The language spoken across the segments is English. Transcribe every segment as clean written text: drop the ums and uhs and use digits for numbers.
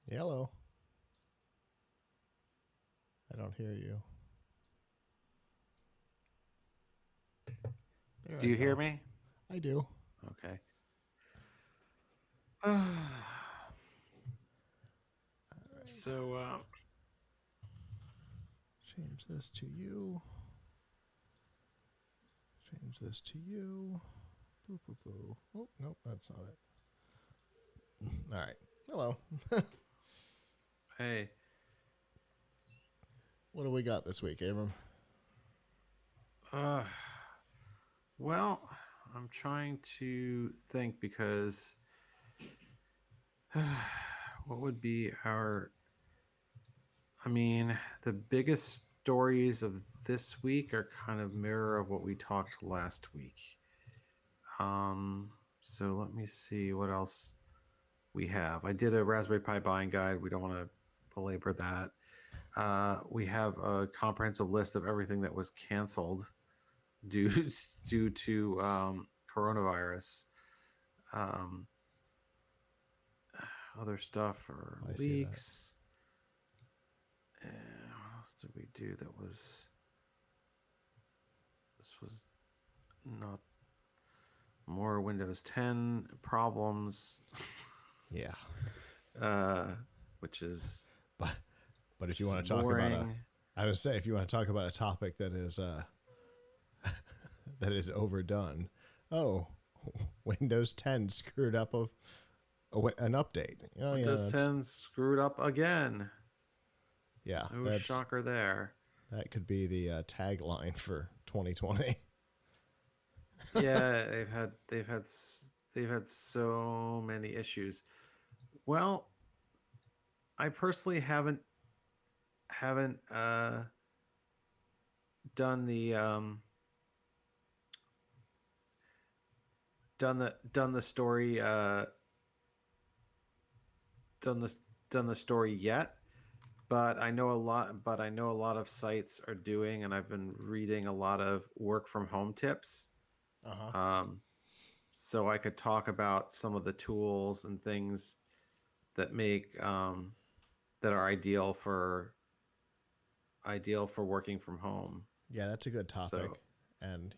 Hello. I don't hear you. There Do I you hear go. me? I do. Okay. All right. So, Change this to you. Change this to you. Boo, boo, boo. Oh, nope, that's not it. All right. Hello. hey, What do we got this week, Abram? uh, well, I'm trying to think because what would be I mean, the biggest stories of this week are kind of mirror of what we talked last week. So let me see what else we have. I did a Raspberry Pi buying guide. We don't want to belabor that. We have a comprehensive list of everything that was canceled due due to coronavirus. Um, Other stuff or I see that. leaks. And what else did we do that was this was not more Windows 10 problems, Yeah. uh, which is But but if which you is want to talk about a boring. I would say if you want to talk about a topic that is that is overdone. Oh, Windows 10 screwed up an update. Oh yeah, Windows that's 10 screwed up again. yeah, No shocker there. that could be the tagline for 2020. Yeah, they've had so many issues. Well, I personally haven't done the done the story done the done the story yet, but I know a lot of sites are doing, and I've been reading a lot of work from home tips. Uh huh. Um, so I could talk about some of the tools and things that make that are ideal for working from home. Yeah, that's a good So topic. And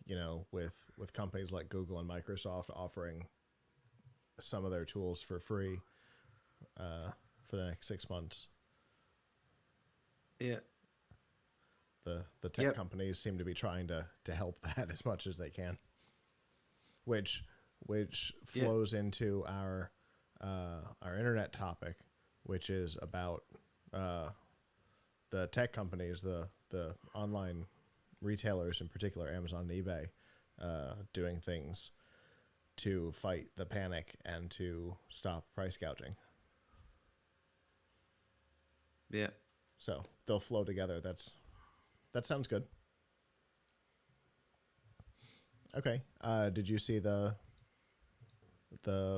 with companies like Google and Microsoft offering some of their tools for free for the next 6 months, yeah, the tech yep, companies seem to be trying to help that as much as they can. Which which yeah, flows into our internet topic, which is about the tech companies, the online retailers in particular, Amazon and eBay, doing things to fight the panic and to stop price gouging. yeah. So they'll flow together. That sounds good. Okay. Did you see the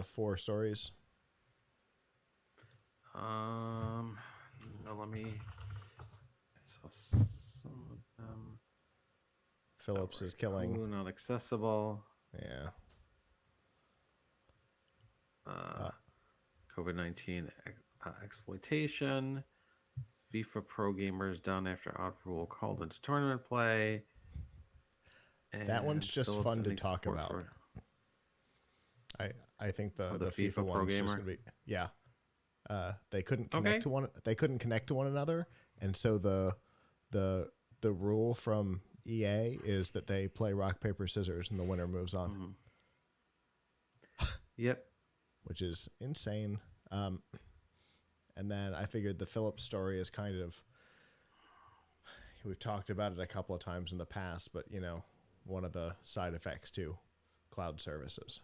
four stories? Um, no, let me. So some of them Philips is outright killing. Hulu not accessible. Yeah. Uh, Uh, COVID-19 exploitation. FIFA pro gamers done after odd rule called into tournament play. that one's And just Philips fun to ending talk support about. for I think the the FIFA FIFA pro one's just gamer. gonna be yeah. They couldn't connect Okay. to one. They couldn't connect to one another, and so the the rule from EA is that they play rock paper scissors and the winner moves on, Mm-hmm. Yep. which is insane. And then I figured the Phillips story is kind of we've talked about it a couple of times in the past, but one of the side effects to cloud services.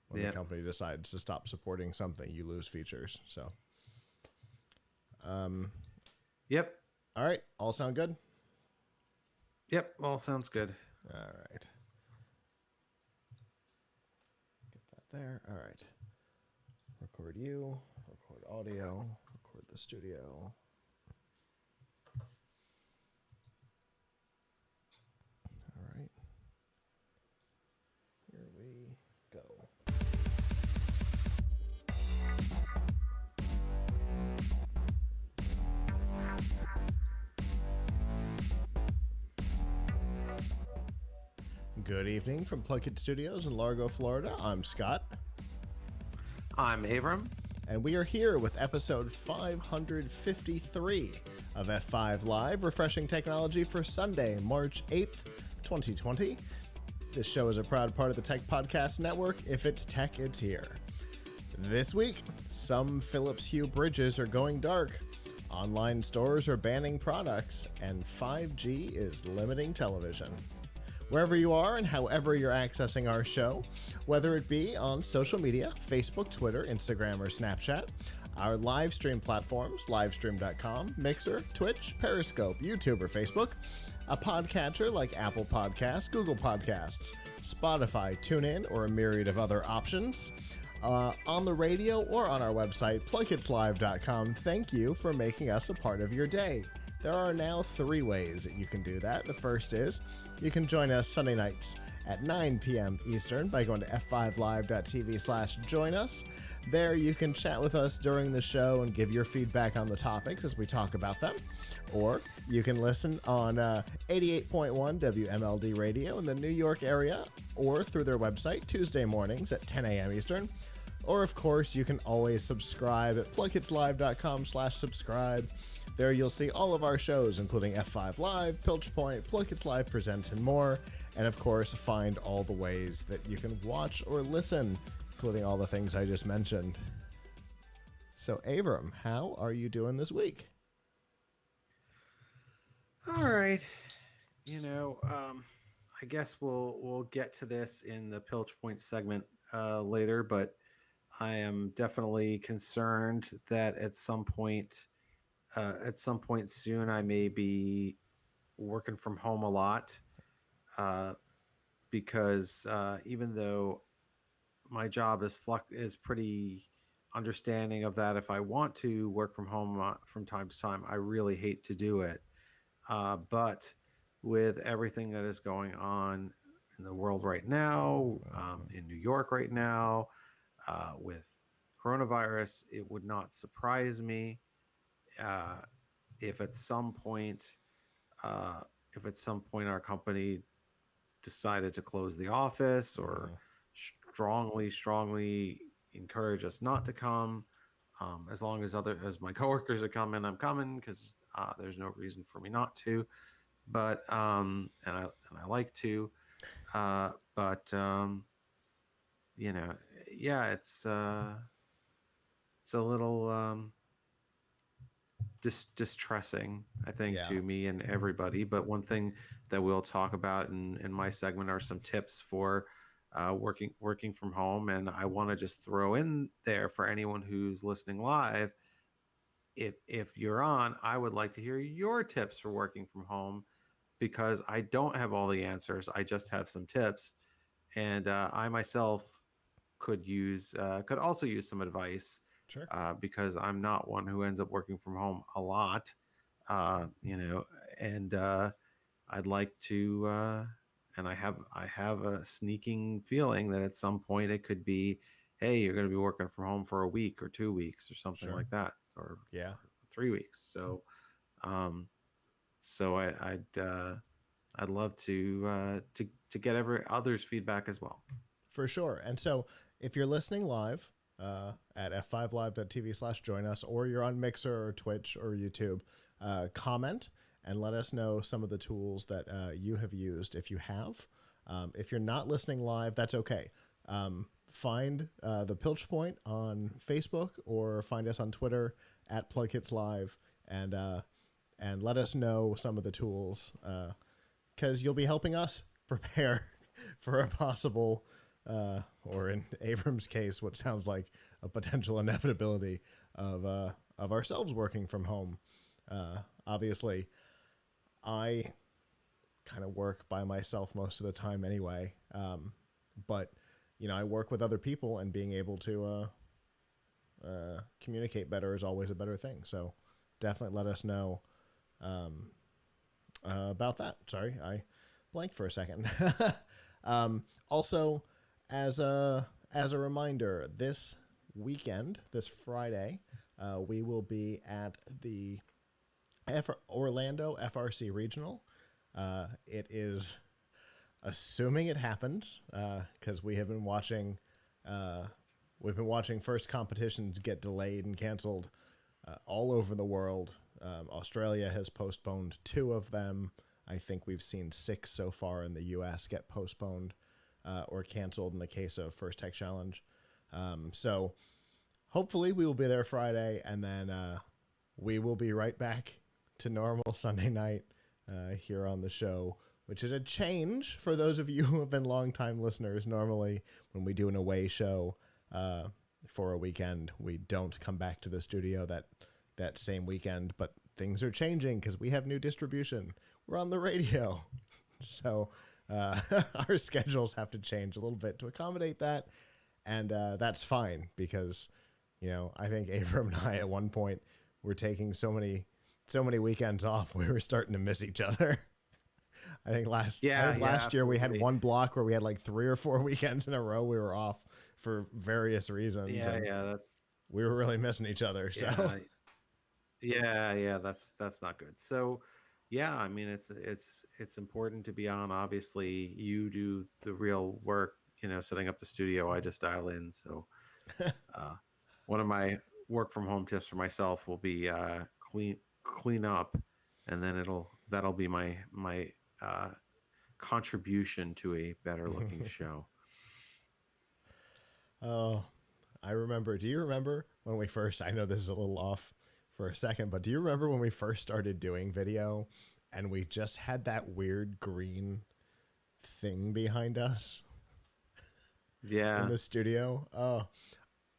When the Yep. company decides to stop supporting something, you lose features. So, Yep. all right, all sound good. Yep. All sounds good. All right, get that there. All right, record you, record audio, record the studio. All right, here we go. Good evening from Plug It Studios in Largo, Florida. I'm Scott, I'm Abram. and we are here with episode 553 of F5 Live, refreshing technology for Sunday, March 8th, 2020. This show is a proud part of the Tech Podcast Network. If it's tech, it's here. This week, some Philips Hue Bridges are going dark, online stores are banning products, and 5G is limiting television. Wherever you are and however you're accessing our show, whether it be on social media, Facebook, Twitter, Instagram, or Snapchat, our live stream platforms, livestream.com, Mixer, Twitch, Periscope, YouTube, or Facebook, a podcatcher like Apple Podcasts, Google Podcasts, Spotify, TuneIn, or a myriad of other options, on the radio or on our website, plugitslive.com. Thank you for making us a part of your day. There are now 3 ways that you can do that. The first is you can join us Sunday nights at 9 p.m. Eastern by going to f5live.tv/join us. There you can chat with us during the show and give your feedback on the topics as we talk about them. Or you can listen on 88.1 WMLD radio in the New York area or through their website Tuesday mornings at 10 a.m. Eastern. Or, of course, you can always subscribe at plugitslive.com/subscribe. There you'll see all of our shows, including F5 Live, Pilch Point, Plug It's Live Presents, and more. And, of course, find all the ways that you can watch or listen, including all the things I just mentioned. So, Abram, how are you doing this week? All right. I guess we'll get to this in the Pilch Point segment later, but I am definitely concerned that at some point soon, I may be working from home a lot because even though my job is pretty understanding of that, if I want to work from home from time to time, I really hate to do it. But with everything that is going on in the world right now, in New York right now, with coronavirus, it would not surprise me uh, if at some point our company decided to close the office or strongly encourage us not to come. As long as my coworkers are coming, I'm coming because there's no reason for me not to. But and I like to, but yeah, it's a little distressing, I think, Yeah, to me and everybody. But one thing that we'll talk about in my segment are some tips for working from home. And I want to just throw in there for anyone who's listening live, if you're on, I would like to hear your tips for working from home because I don't have all the answers. I just have some tips, and I myself could also use some advice sure. because I'm not one who ends up working from home a lot, you know, and I'd like to, and I have a sneaking feeling that at some point it could be, hey, you're going to be working from home for a week or 2 weeks or something Sure. like that, or Yeah. 3 weeks. So, um, I'd love to get others' feedback as well. For sure. And so if you're listening live at f5live.tv/join us, or you're on Mixer or Twitch or YouTube, comment and let us know some of the tools that you have used if you have. If you're not listening live, that's okay. Find the Pilch Point on Facebook or find us on Twitter at PlugHitsLive and let us know some of the tools because you'll be helping us prepare for a possible, or in Abram's case, what sounds like a potential inevitability of ourselves working from home. Obviously, I kind of work by myself most of the time anyway, but I work with other people, and being able to communicate better is always a better thing. So definitely let us know about that. Sorry, I blanked for a second. Also, as a reminder, this weekend, this Friday, we will be at the Orlando FRC Regional. It is assuming it happens, because uh, we've been watching first competitions get delayed and canceled all over the world. Australia has postponed 2 of them. I think we've seen 6 so far in the U.S. get postponed or canceled in the case of First Tech Challenge. So hopefully we will be there Friday, and then we will be right back to normal Sunday night here on the show, which is a change for those of you who have been longtime listeners. Normally, when we do an away show for a weekend, we don't come back to the studio that same weekend, but things are changing because we have new distribution. We're on the radio. So our schedules have to change a little bit to accommodate that. And that's fine because, I think Abram and I at one point were taking so many weekends off, we were starting to miss each other. Last year we had one block where we had like 3 or 4 weekends in a row we were off for various reasons. Yeah, and yeah, that's we were really missing each other. So yeah, that's not good. So yeah, I mean it's important to be on. Obviously, you do the real work, setting up the studio. I just dial in. So uh, one of my work from home tips for myself will be clean up, and then that'll be my uh, contribution to a better looking show. oh, I remember. Do you remember when we first? I know this is a little off for a second, but do you remember when we first started doing video, and we just had that weird green thing behind us in Yeah. the studio? Oh,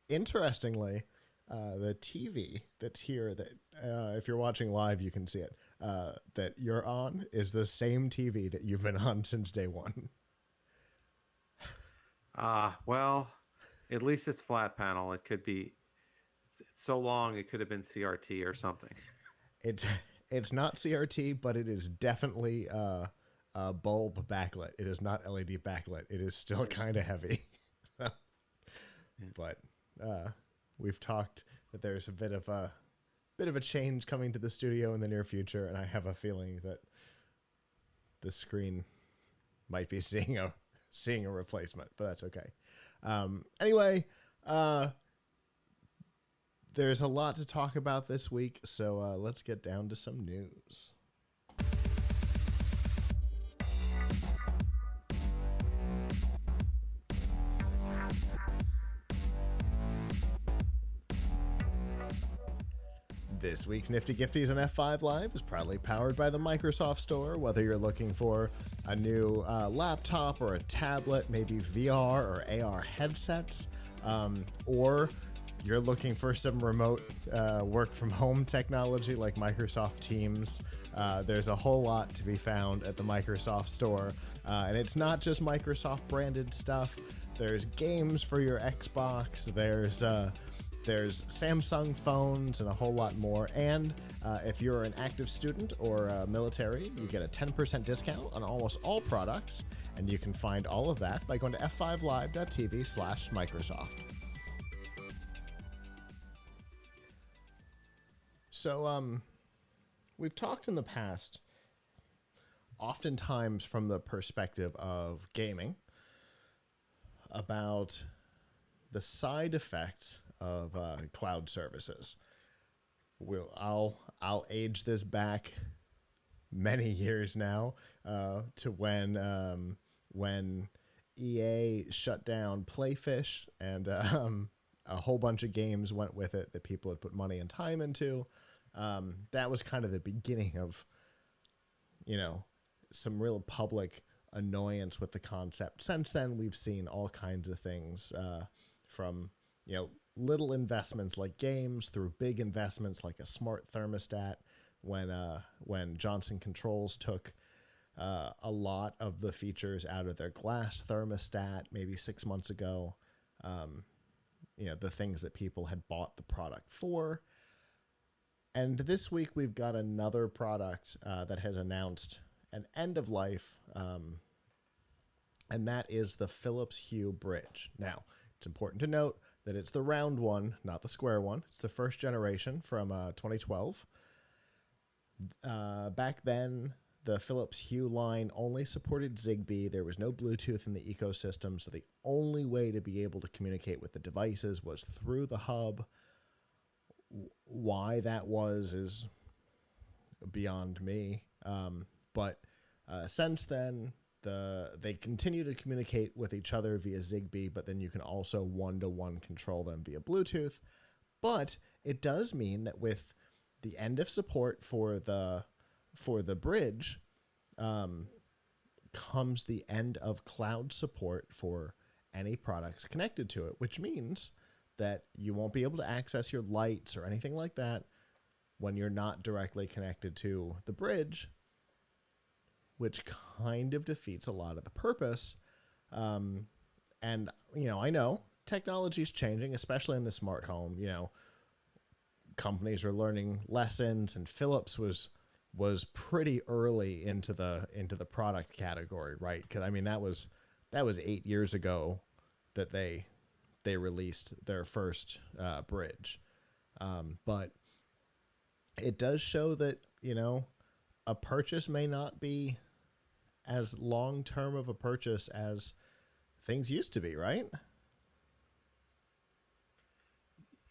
interestingly, the TV that's here, that if you're watching live, you can see it, that you're on is the same TV that you've been on since day one. Well, at least it's flat panel. It could be it's so long. It could have been CRT or something. It's it's not CRT, but it is definitely a bulb backlit. It is not LED backlit. It is still kind of heavy, but we've talked that there's a bit of a change coming to the studio in the near future, and I have a feeling that the screen might be seeing a replacement, but that's okay. Anyway, there's a lot to talk about this week, so let's get down to some news. This week's Nifty Gifties and F5 Live is proudly powered by the Microsoft Store. Whether you're looking for a new laptop or a tablet, maybe VR or AR headsets, or you're looking for some remote work from home technology like Microsoft Teams, there's a whole lot to be found at the Microsoft Store. And it's not just Microsoft branded stuff. There's games for your Xbox. There's Samsung phones and a whole lot more. And if you're an active student or military, you get a 10% discount on almost all products. And you can find all of that by going to f5live.tv/Microsoft. So, we've talked in the past, oftentimes from the perspective of gaming, about the side effects of cloud services. I'll age this back many years now to when EA shut down Playfish, and a whole bunch of games went with it that people had put money and time into. That was kind of the beginning of, some real public annoyance with the concept. Since then, we've seen all kinds of things, from little investments like games through big investments like a smart thermostat. When Johnson Controls took a lot of the features out of their glass thermostat maybe 6 months ago, the things that people had bought the product for. And this week we've got another product that has announced an end of life, and that is the Philips Hue Bridge. Now, it's important to note that it's the round one, not the square one. It's the first generation from 2012. Back then, the Philips Hue line only supported Zigbee. There was no Bluetooth in the ecosystem, so the only way to be able to communicate with the devices was through the hub. Why that was is beyond me. But since then, they continue to communicate with each other via Zigbee, but then you can also one-to-one control them via Bluetooth. But it does mean that with the end of support for the bridge, um, comes the end of cloud support for any products connected to it, which means that you won't be able to access your lights or anything like that when you're not directly connected to the bridge, which kind of defeats a lot of the purpose. Um, and, I know technology is changing, especially in the smart home. Companies are learning lessons, and Philips was pretty early into the product category, right? Because I mean that was 8 years ago that they released their first bridge, but it does show that a purchase may not be as long term of a purchase as things used to be, right?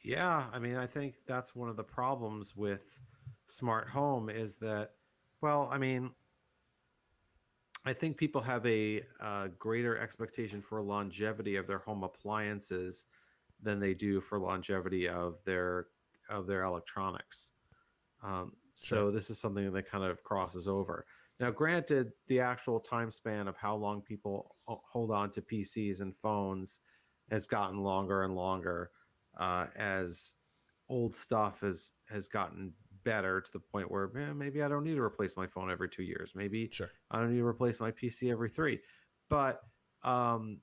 Yeah, I mean, I think that's one of the problems with smart home is that, well, I mean, I think people have a greater expectation for longevity of their home appliances than they do for longevity of their electronics. Sure. So this is something that kind of crosses over. Now, granted, the actual time span of how long people hold on to PCs and phones has gotten longer and longer as old stuff has gotten better to the point where maybe I don't need to replace my phone every 2 years. Maybe Sure. I don't need to replace my PC every three. But um,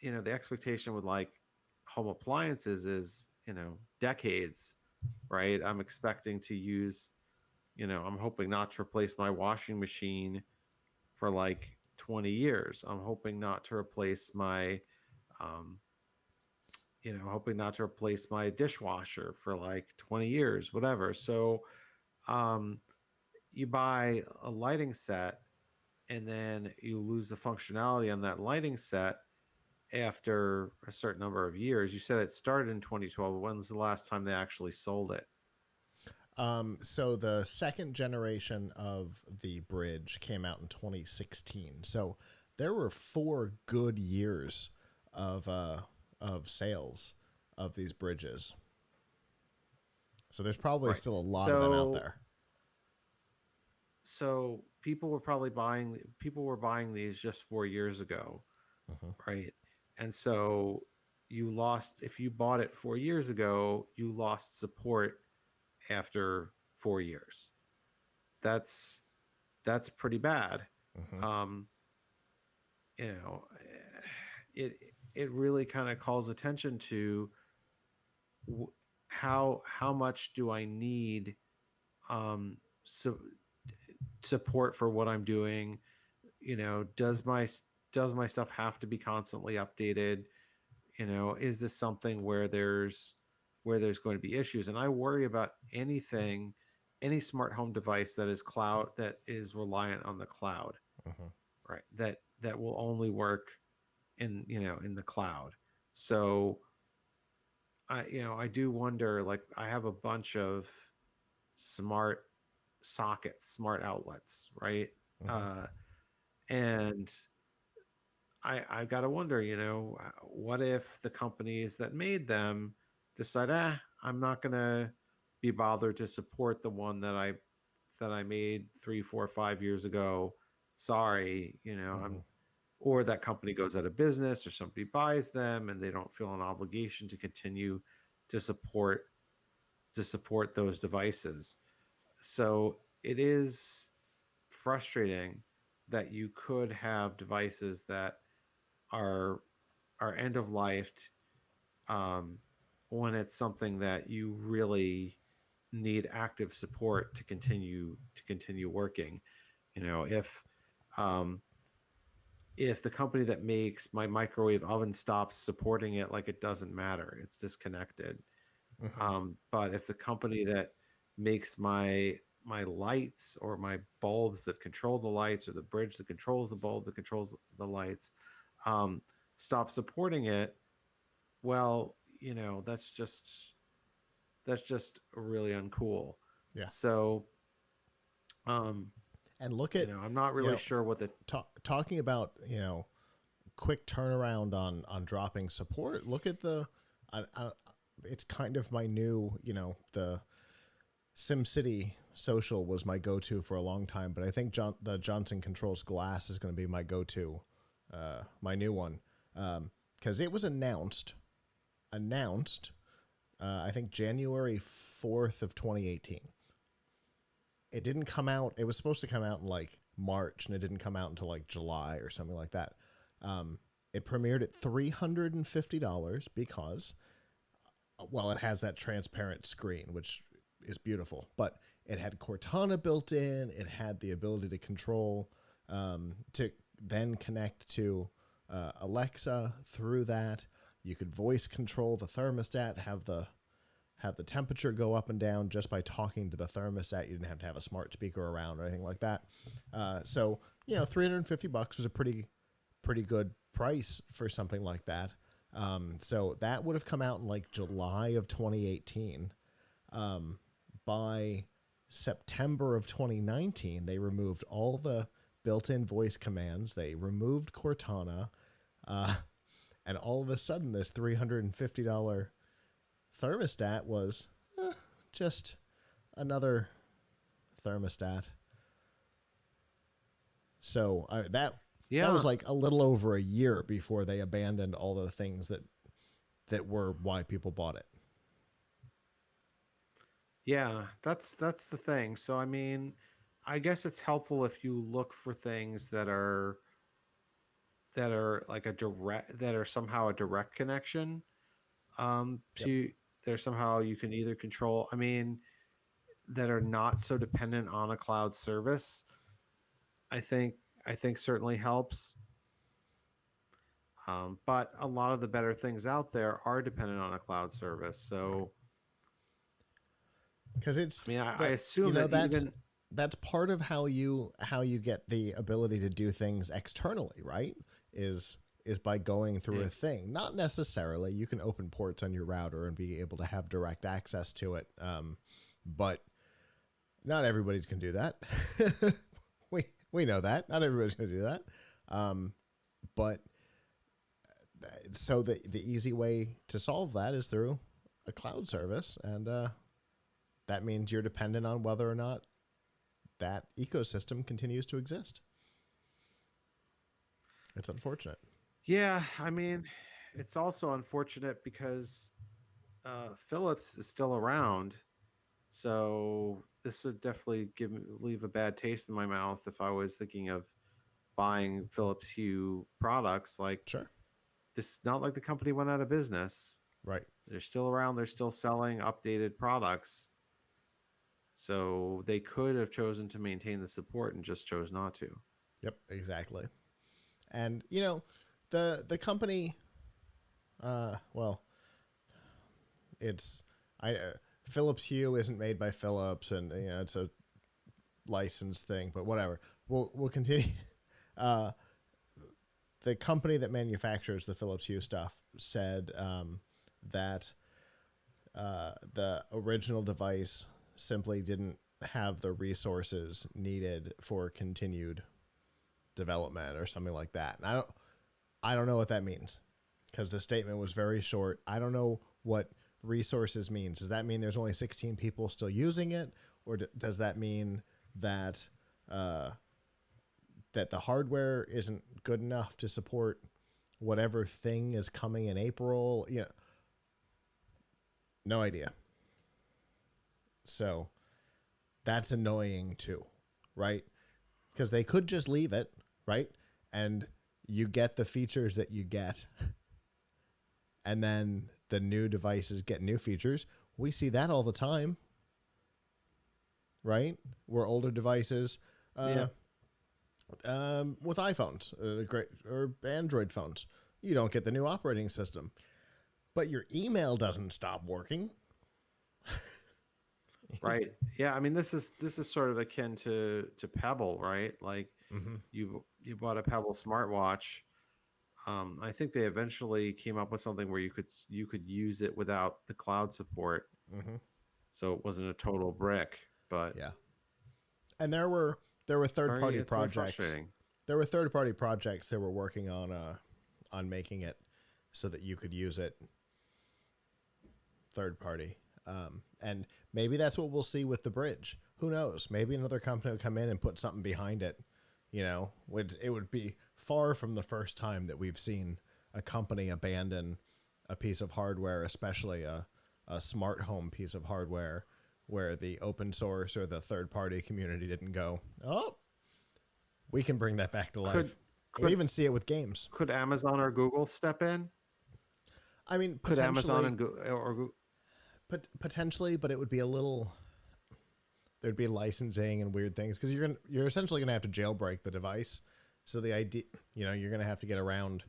the expectation with like home appliances is decades, right? I'm expecting to use I'm hoping not to replace my washing machine for like 20 years. I'm hoping not to replace my um, hoping not to replace my dishwasher for like 20 years, whatever. So um, you buy a lighting set and then you lose the functionality on that lighting set after a certain number of years. You said it started in 2012. When was the last time they actually sold it? So the second generation of the bridge came out in 2016. So there were 4 good years of sales of these bridges. So there's probably Right. still a lot of them out So there. people were buying these just 4 years ago, Mm-hmm. right? And so you lost if you bought it 4 years ago, you lost support after 4 years. That's that's pretty bad. Mm-hmm. Um, you know, it it really kind of calls attention to how much do I need um, so support for what I'm doing. Does my stuff have to be constantly updated? Is this something where there's going to be issues? And I worry about any smart home device that is cloud that is reliant on the cloud, Mm-hmm. right? That will only work in the cloud. So I do wonder, like, I have a bunch of smart sockets, smart outlets, right? Mm-hmm. uh and I got to wonder, what if the companies that made them decide, I'm not gonna be bothered to support the one that I made 3, 4, 5 years ago. Sorry, Mm-hmm. or that company goes out of business, or somebody buys them, and they don't feel an obligation to continue to support those devices. So it is frustrating that you could have devices that are end of life um, when it's something that you really need active support to continue working. If um, if the company that makes my microwave oven stops supporting it, like, it doesn't matter, it's disconnected. Mm-hmm. But if the company that makes my my lights or my bulbs that control the lights or the bridge that controls the bulb that controls the lights um, stop supporting it, well, that's just really uncool. Yeah. So, um, And look at, I'm not you really know, sure what the talking about, quick turnaround on dropping support. Look at it's kind of my new, the SimCity Social was my go-to for a long time, but I think the Johnson Controls Glass is going to be my go-to, my new one, because it was announced, I think January 4th of 2018. It didn't come out. It was supposed to come out in like March, and it didn't come out until like July or something like that. It premiered at $350 because, well, it has that transparent screen, which is beautiful, but it had Cortana built in. It had the ability to control, to then connect to Alexa through that. You could voice control the thermostat, have the temperature go up and down just by talking to the thermostat. You didn't have to have a smart speaker around or anything like that. So $350 was a pretty good price for something like that. So that would have come out in like July of 2018. By September of 2019, they removed all the built-in voice commands. They removed Cortana, and all of a sudden, this $350 thermostat was just another thermostat. So that was yeah. like a little over a year before they abandoned all the things that were why people bought it. Yeah, that's the thing. So I mean, I guess it's helpful if you look for things that are like a direct that are somehow a direct connection Yep. to there somehow you can either control, I mean, that are not so dependent on a cloud service. I think I think certainly helps. But a lot of the better things out there are dependent on a cloud service. Right. So Because I mean, I that assume that even that's part of how you get the ability to do things externally, right? Is by going through yeah, a thing. Not necessarily. You can open ports on your router and be able to have direct access to it, but not everybody's can do that. we know that not everybody's going to do that. But so the easy way to solve that is through a cloud service, and that means you're dependent on whether or not that ecosystem continues to exist. It's unfortunate. yeah, I mean, it's also unfortunate because Philips is still around. So this would definitely leave a bad taste in my mouth if I was thinking of buying Philips Hue products. Like, Sure. this, not like the company went out of business. Right. They're still around. They're still selling updated products. So they could have chosen to maintain the support and just chose not to. Yep. Exactly. And the company. Well, it's I. Philips Hue isn't made by Philips, and it's a licensed thing. But whatever. We'll continue. Uh, the company that manufactures the Philips Hue stuff said that the original device simply didn't have the resources needed for continued development or something like that. And I don't know what that means because the statement was very short. I don't know what resources means. Does that mean there's only 16 people still using it, or does that mean that uh, that the hardware isn't good enough to support whatever thing is coming in April? No idea. So that's annoying too, right? Because they could just leave it, right? And you get the features that you get, and then the new devices get new features. We see that all the time, right? Where older devices, Yeah. uh, with iPhones, great or Android phones, you don't get the new operating system, but your email doesn't stop working. Right. Yeah. I mean, this is sort of akin to Pebble, right? Like Hmm. you bought a Pebble smartwatch. I think they eventually came up with something where you could use it without the cloud support, Hmm. so it wasn't a total brick. But Yeah. And there were third party it's very projects. frustrating. There were third party projects that were working on making it so that you could use it third party. And maybe that's what we'll see with the bridge. Who knows? Maybe another company will come in and put something behind it. It would be far from the first time that we've seen a company abandon a piece of hardware, especially a smart home piece of hardware, where the open source or the third party community didn't go, oh, we can bring that back to Could life. We could even see it with games. could Amazon or Google step in? I mean, Could Amazon potentially, and potentially, but it would be a little. There'd be licensing and weird things because you're essentially gonna have to jailbreak the device. So the idea, you're gonna have to get around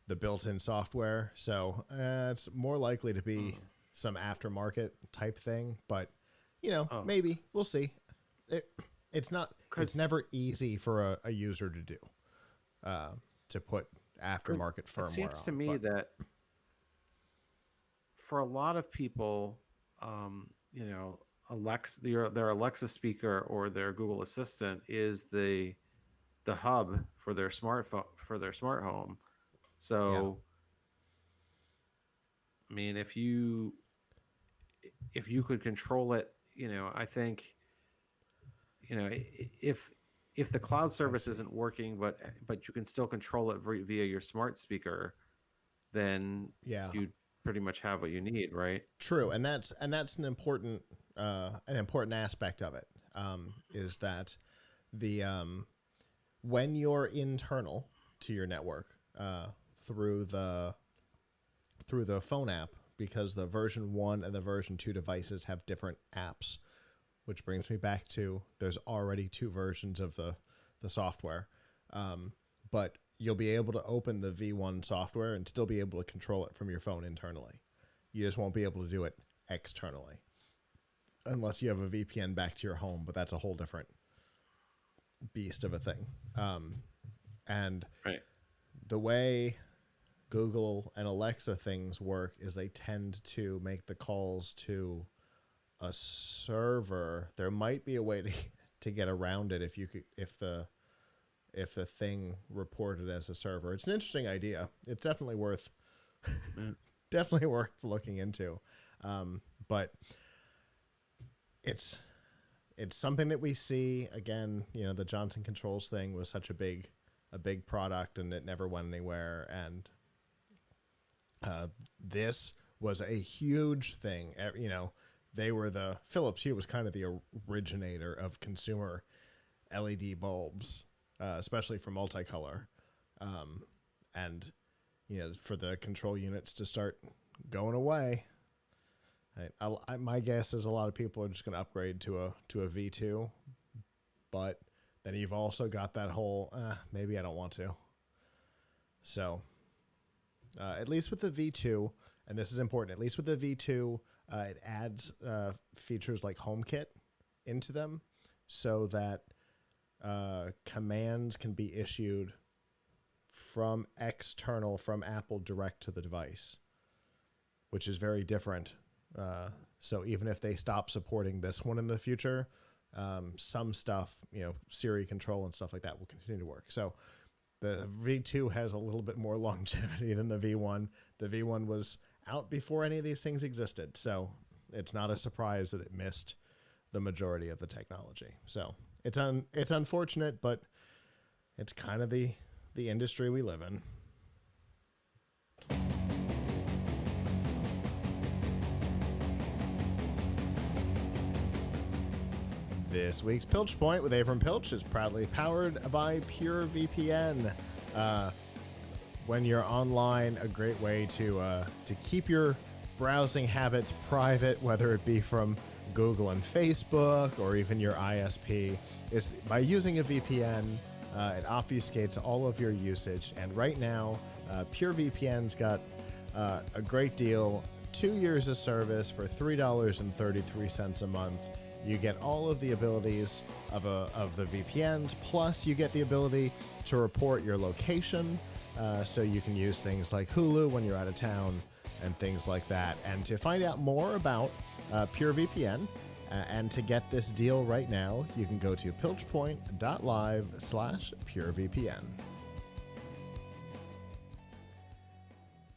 the built-in software. So it's more likely to be Hmm. some aftermarket type thing. But Oh, maybe we'll see. It it's not. It's because never easy for a user to do uh, to put aftermarket it firmware seems to on. me But that for a lot of people, Alexa, their Alexa speaker or their Google Assistant is the hub for their smartphone for their smart home. yeah, So, I mean, if you could control it, I think, if the cloud I service see. isn't working, but you can still control it via your smart speaker, then Yeah, you pretty much have what you need, right? true, and that's an important aspect of it. Is that the when you're internal to your network uh, through the through the phone app, because the version 1 and the version 2 devices have different apps, which brings me back to there's already two versions of the software. But you'll be able to open the V1 software and still be able to control it from your phone internally. You just won't be able to do it externally unless you have a VPN back to your home, but that's a whole different beast of a thing. And Right. the way Google and Alexa things work is they tend to make the calls to a server. There might be a way to get around it if the thing reported as a server. It's an interesting idea. It's Yeah. definitely worth looking into. But it's it's something that we see again. The Johnson Controls thing was such a big product, and it never went anywhere. And this was a huge thing. They were the Philips Hue was kind of the originator of consumer LED bulbs, especially for multicolor, and for the control units to start going away. My guess is a lot of people are just going to upgrade to a V2, but then you've also got that whole maybe I don't want to. So at least with the V2, and this is important, at least with the V2, it adds features like HomeKit into them so that commands can be issued from Apple direct to the device, which is very different. So even if they stop supporting this one in the future, some stuff, Siri control and stuff like that will continue to work. So the V2 has a little bit more longevity than the V1. The V1 was out before any of these things existed, so it's not a surprise that it missed the majority of the technology. So it's unfortunate, but it's kind of the industry we live in. This week's Pilch Point with Avram Pilch is proudly powered by PureVPN. When you're online, a great way to keep your browsing habits private, whether it be from Google and Facebook or even your ISP, is by using a VPN. It obfuscates all of your usage, and right now, PureVPN's got a great deal 2 years of service for $3.33 a month. You get all of the abilities of the VPNs, plus you get the ability to report your location, so you can use things like Hulu when you're out of town and things like that. And to find out more about PureVPN, and to get this deal right now, you can go to pilchpoint.live/purevpn.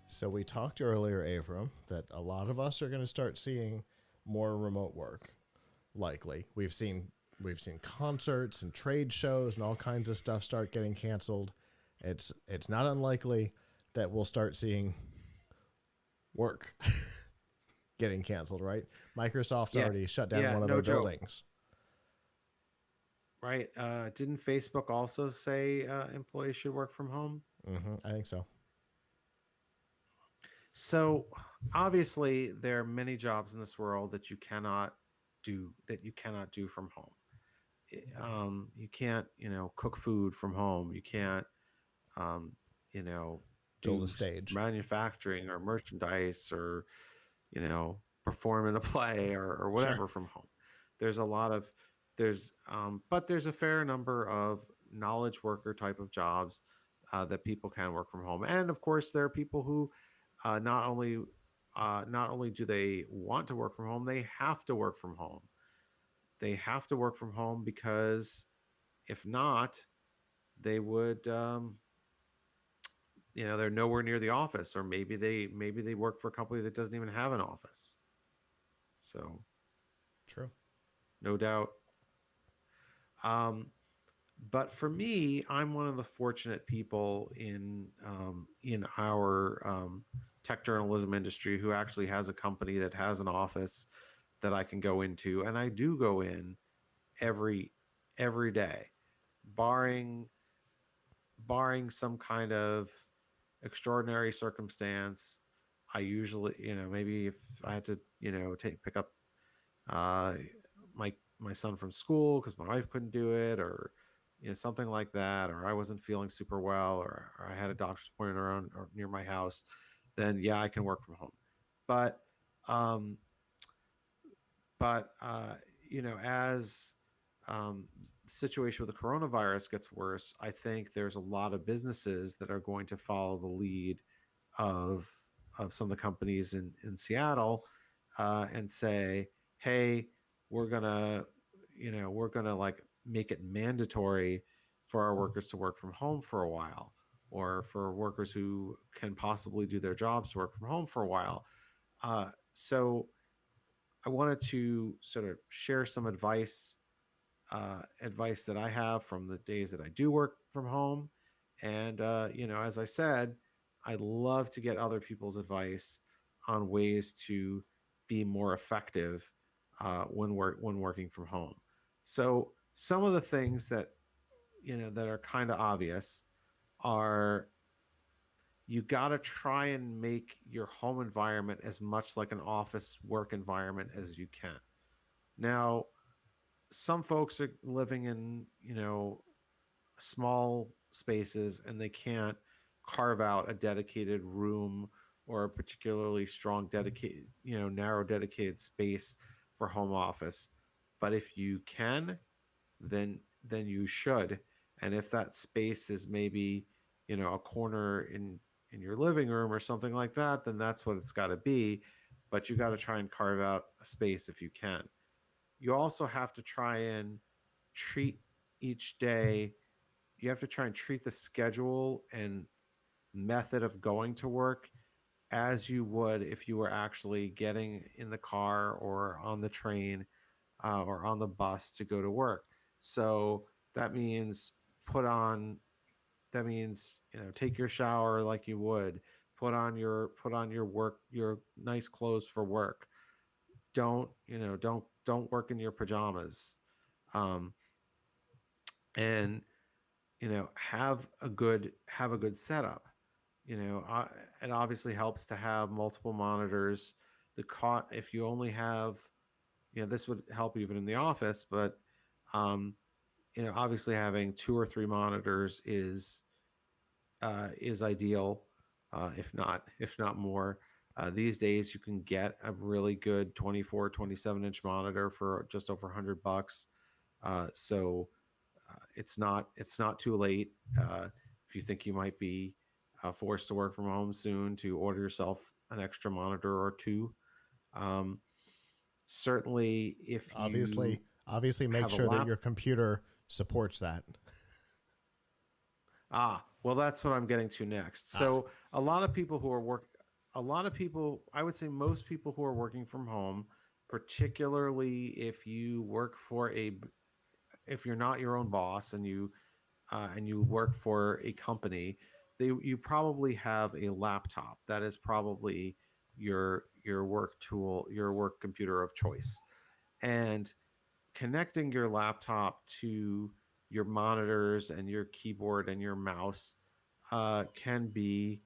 So we talked earlier, Avram, that a lot of us are going to start seeing more remote work. Likely, we've seen concerts and trade shows and all kinds of stuff start getting canceled. It's not unlikely that we'll start seeing work getting canceled, right? Microsoft's Yeah, already shut down yeah, one of no their joke. buildings. Right? Didn't Facebook also say employees should work from home? I think so. So obviously, there are many jobs in this world that you cannot do from home. You can't, cook food from home. You can't, um, you know, Build a do stage. manufacturing or merchandise or, perform in a play or Sure. whatever from home. There's a lot of but there's a fair number of knowledge worker type of jobs that people can work from home, and of course there are people who uh, not only not only do they want to work from home, they have to work from home. They have to work from home because if not, they would they're nowhere near the office, or maybe they work for a company that doesn't even have an office. So True. no doubt. Um, but for me, I'm one of the fortunate people in our tech journalism industry who actually has a company that has an office that I can go into, and I do go in every every day, barring barring some kind of extraordinary circumstance. I usually, maybe if I had to, take pick up uh, my son from school because my wife couldn't do it, or something like that, or I wasn't feeling super well, or I had a doctor's appointment around or near my house, then yeah, I can work from home. But um, but as the situation with the coronavirus gets worse, I think there's a lot of businesses that are going to follow the lead of some of the companies in Seattle, and say, hey, we're gonna like make it mandatory for our workers to work from home for a while, or for workers who can possibly do their jobs to work from home for a while. So I wanted to sort of share some advice that I have from the days that I do work from home. And, as I said, I love to get other people's advice on ways to be more effective when working from home. So some of the things that are kind of obvious are, you got to try and make your home environment as much like an office work environment as you can. Now, some folks are living in, small spaces, and they can't carve out a dedicated room or a particularly strong dedicated, narrow dedicated space for home office. But if you can, then you should. And if that space is maybe, a corner in your living room or something like that, then that's what it's got to be. But you got to try and carve out a space if you can. You also have to try and treat each day, you have to try and treat the schedule and method of going to work as you would if you were actually getting in the car or on the train, or on the bus to go to work. So that means put on that means take your shower like you would, put on your work, your nice clothes for work. Don't work in your pajamas. um, and have a good setup. It obviously helps to have multiple monitors. If you only have, this would help even in the office, but um, obviously having two or three monitors is ideal, if not more. These days, you can get a really good 24, 27-inch monitor for just over $100. So it's not too late if you think you might be forced to work from home soon to order yourself an extra monitor or two. Um, Certainly, if you Obviously, make have a sure that lap. your computer supports that. Well, that's what I'm getting to next. Ah, So, a lot of people, I would say most people who are working from home, particularly if you work for if you're not your own boss and you work for a company, you probably have a laptop. That is probably your work tool, your work computer of choice. And connecting your laptop to your monitors and your keyboard and your mouse can be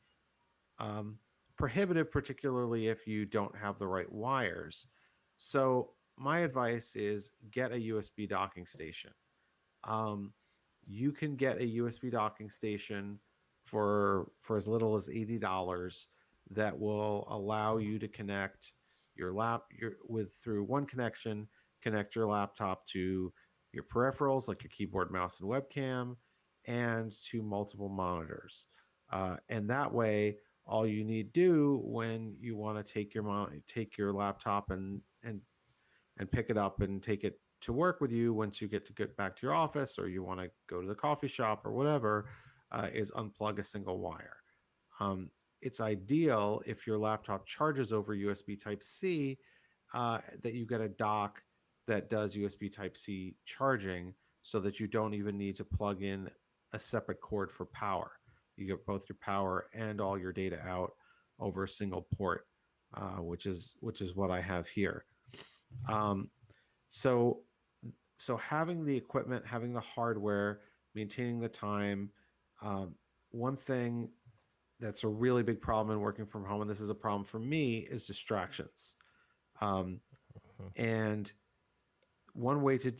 um, prohibitive, particularly if you don't have the right wires. So, my advice is get a USB docking station. Um, you can get a USB docking station for as little as $80 that will allow you to connect your with through one connection, connect your laptop to your peripherals like your keyboard, mouse, and webcam, and to multiple monitors. And that way, all you need to do when you want to take your laptop and pick it up and take it to work with you once you get back to your office or you want to go to the coffee shop or whatever, is unplug a single wire. Um, it's ideal if your laptop charges over USB Type C that you get a dock that does USB Type C charging so that you don't even need to plug in a separate cord for power. You get both your power and all your data out over a single port, which is what I have here. Um, so having the equipment, having the hardware, maintaining the time. Um, One thing that's a really big problem in working from home, and this is a problem for me, is distractions. Um, and one way to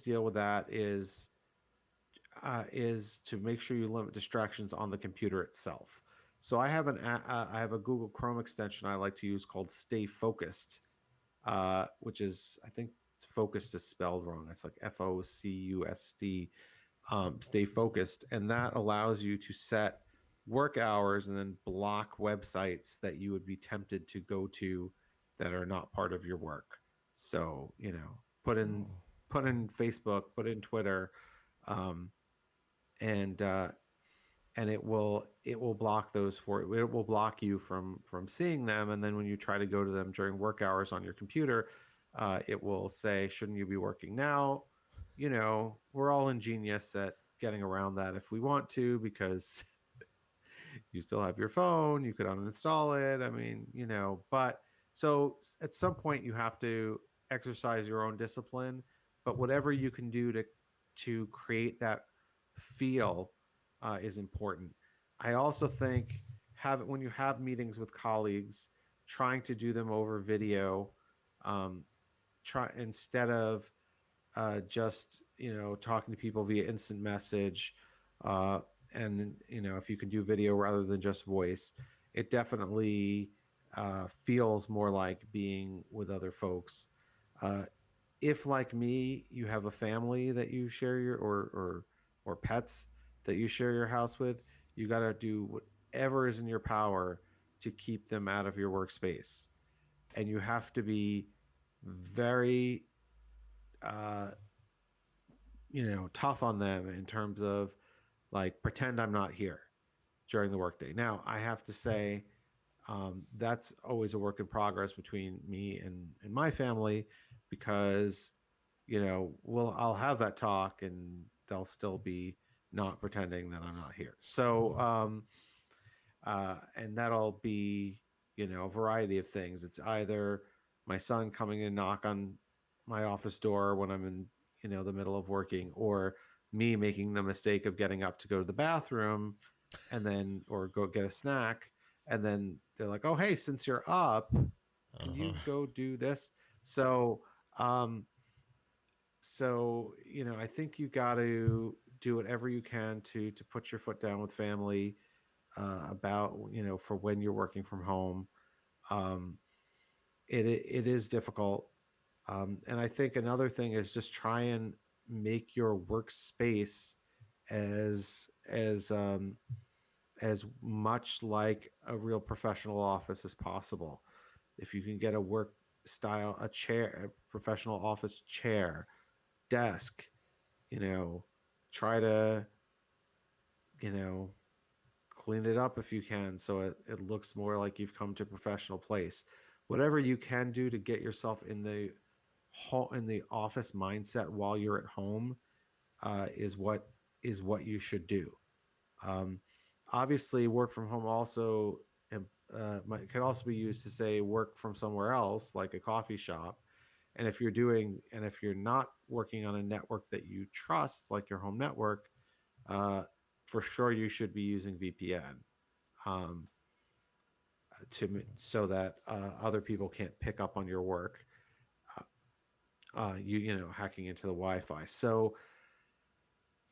deal with that is to make sure you limit distractions on the computer itself. So I have a Google Chrome extension I like to use called Stay Focused, which is, I think focused is spelled wrong. It's like FOCUSD, Stay Focused. And that allows you to set work hours and then block websites that you would be tempted to go to that are not part of your work. So, put in Facebook, put in Twitter, um, and it will block those for it will block you from seeing them, and then when you try to go to them during work hours on your computer, it will say, shouldn't you be working now? We're all ingenious at getting around that if we want to, because you still have your phone, you could uninstall it. I mean, but so at some point you have to exercise your own discipline, but whatever you can do to create that feel is important. I also think when you have meetings with colleagues, trying to do them over video, um, try instead of just talking to people via instant message, uh, and if you can do video rather than just voice, it definitely feels more like being with other folks. uh, if, like me, you have a family that you share or pets that you share your house with, you got to do whatever is in your power to keep them out of your workspace, and you have to be very uh, tough on them in terms of, like, pretend I'm not here during the workday. Now, I have to say, that's always a work in progress between me and my family, because I'll have that talk and they'll still be not pretending that I'm not here. So and that'll be a variety of things. It's either my son coming and knock on my office door when I'm in the middle of working, or me making the mistake of getting up to go to the bathroom and then or go get a snack, and then they're like, oh, hey, since you're up, can uh-huh. you go do this? So um I think you got to do whatever you can to put your foot down with family, about for when you're working from home. Um, it is difficult, and I think another thing is just try and make your workspace as as much like a real professional office as possible. If you can get a work style, a chair, a professional office chair, desk, you know, try to, you know, clean it up if you can so it looks more like you've come to a professional place. Whatever you can do to get yourself in the office mindset while you're at home is what you should do. Um, Obviously, work from home also could also be used to say work from somewhere else, like a coffee shop. And if you're not working on a network that you trust, like your home network, uh, for sure you should be using VPN, um, to so that other people can't pick up on your work. You know, hacking into the Wi-Fi. So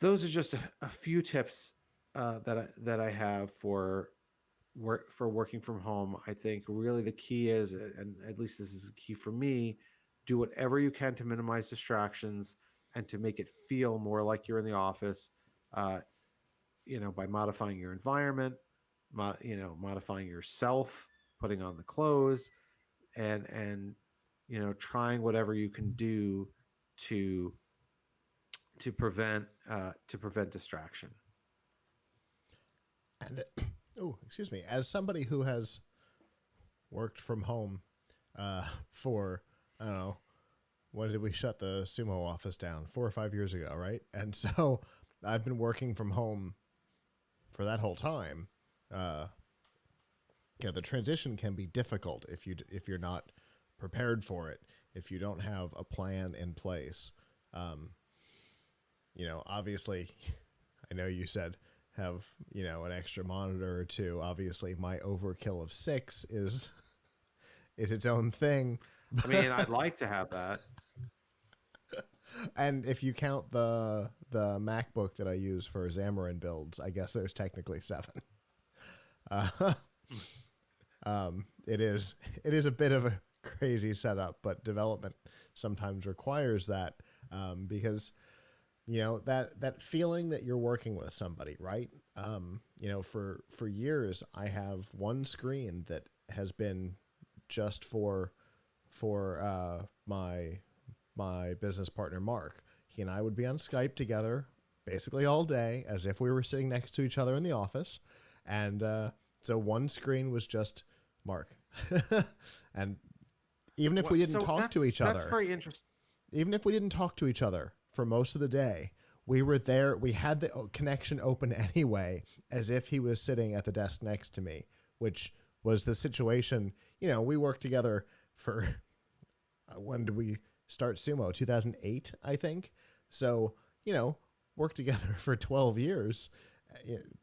those are just a few tips that I have for working from home. I think really the key is, and at least this is a key for me, do whatever you can to minimize distractions and to make it feel more like you're in the office. Uh, you know, by modifying your environment, modifying yourself, putting on the clothes, and you know, trying whatever you can do to to prevent distraction. And oh, excuse me, as somebody who has worked from home for I don't know, when did we shut the sumo office down? 4 or 5 years ago, right? And so I've been working from home for that whole time. Uh, yeah, the transition can be difficult if you're not prepared for it, if you don't have a plan in place. Um, Obviously, I know you said have an extra monitor or two. Obviously, my overkill of six is its own thing. I mean, I'd like to have that. And if you count the MacBook that I use for Xamarin builds, I guess there's technically seven. Uh, it is a bit of a crazy setup, but development sometimes requires that, because that feeling that you're working with somebody, right? For years I have one screen that has been just for my business partner Mark. He and I would be on Skype together basically all day as if we were sitting next to each other in the office, and so one screen was just Mark, and even if we What? didn't So talk to each that's other, very interesting. even if we didn't talk to each other for most of the day, we were there. We had the connection open anyway, as if he was sitting at the desk next to me, which was the situation. We worked together for when did we start sumo? 2008, I think. So, you know, worked together for 12 years,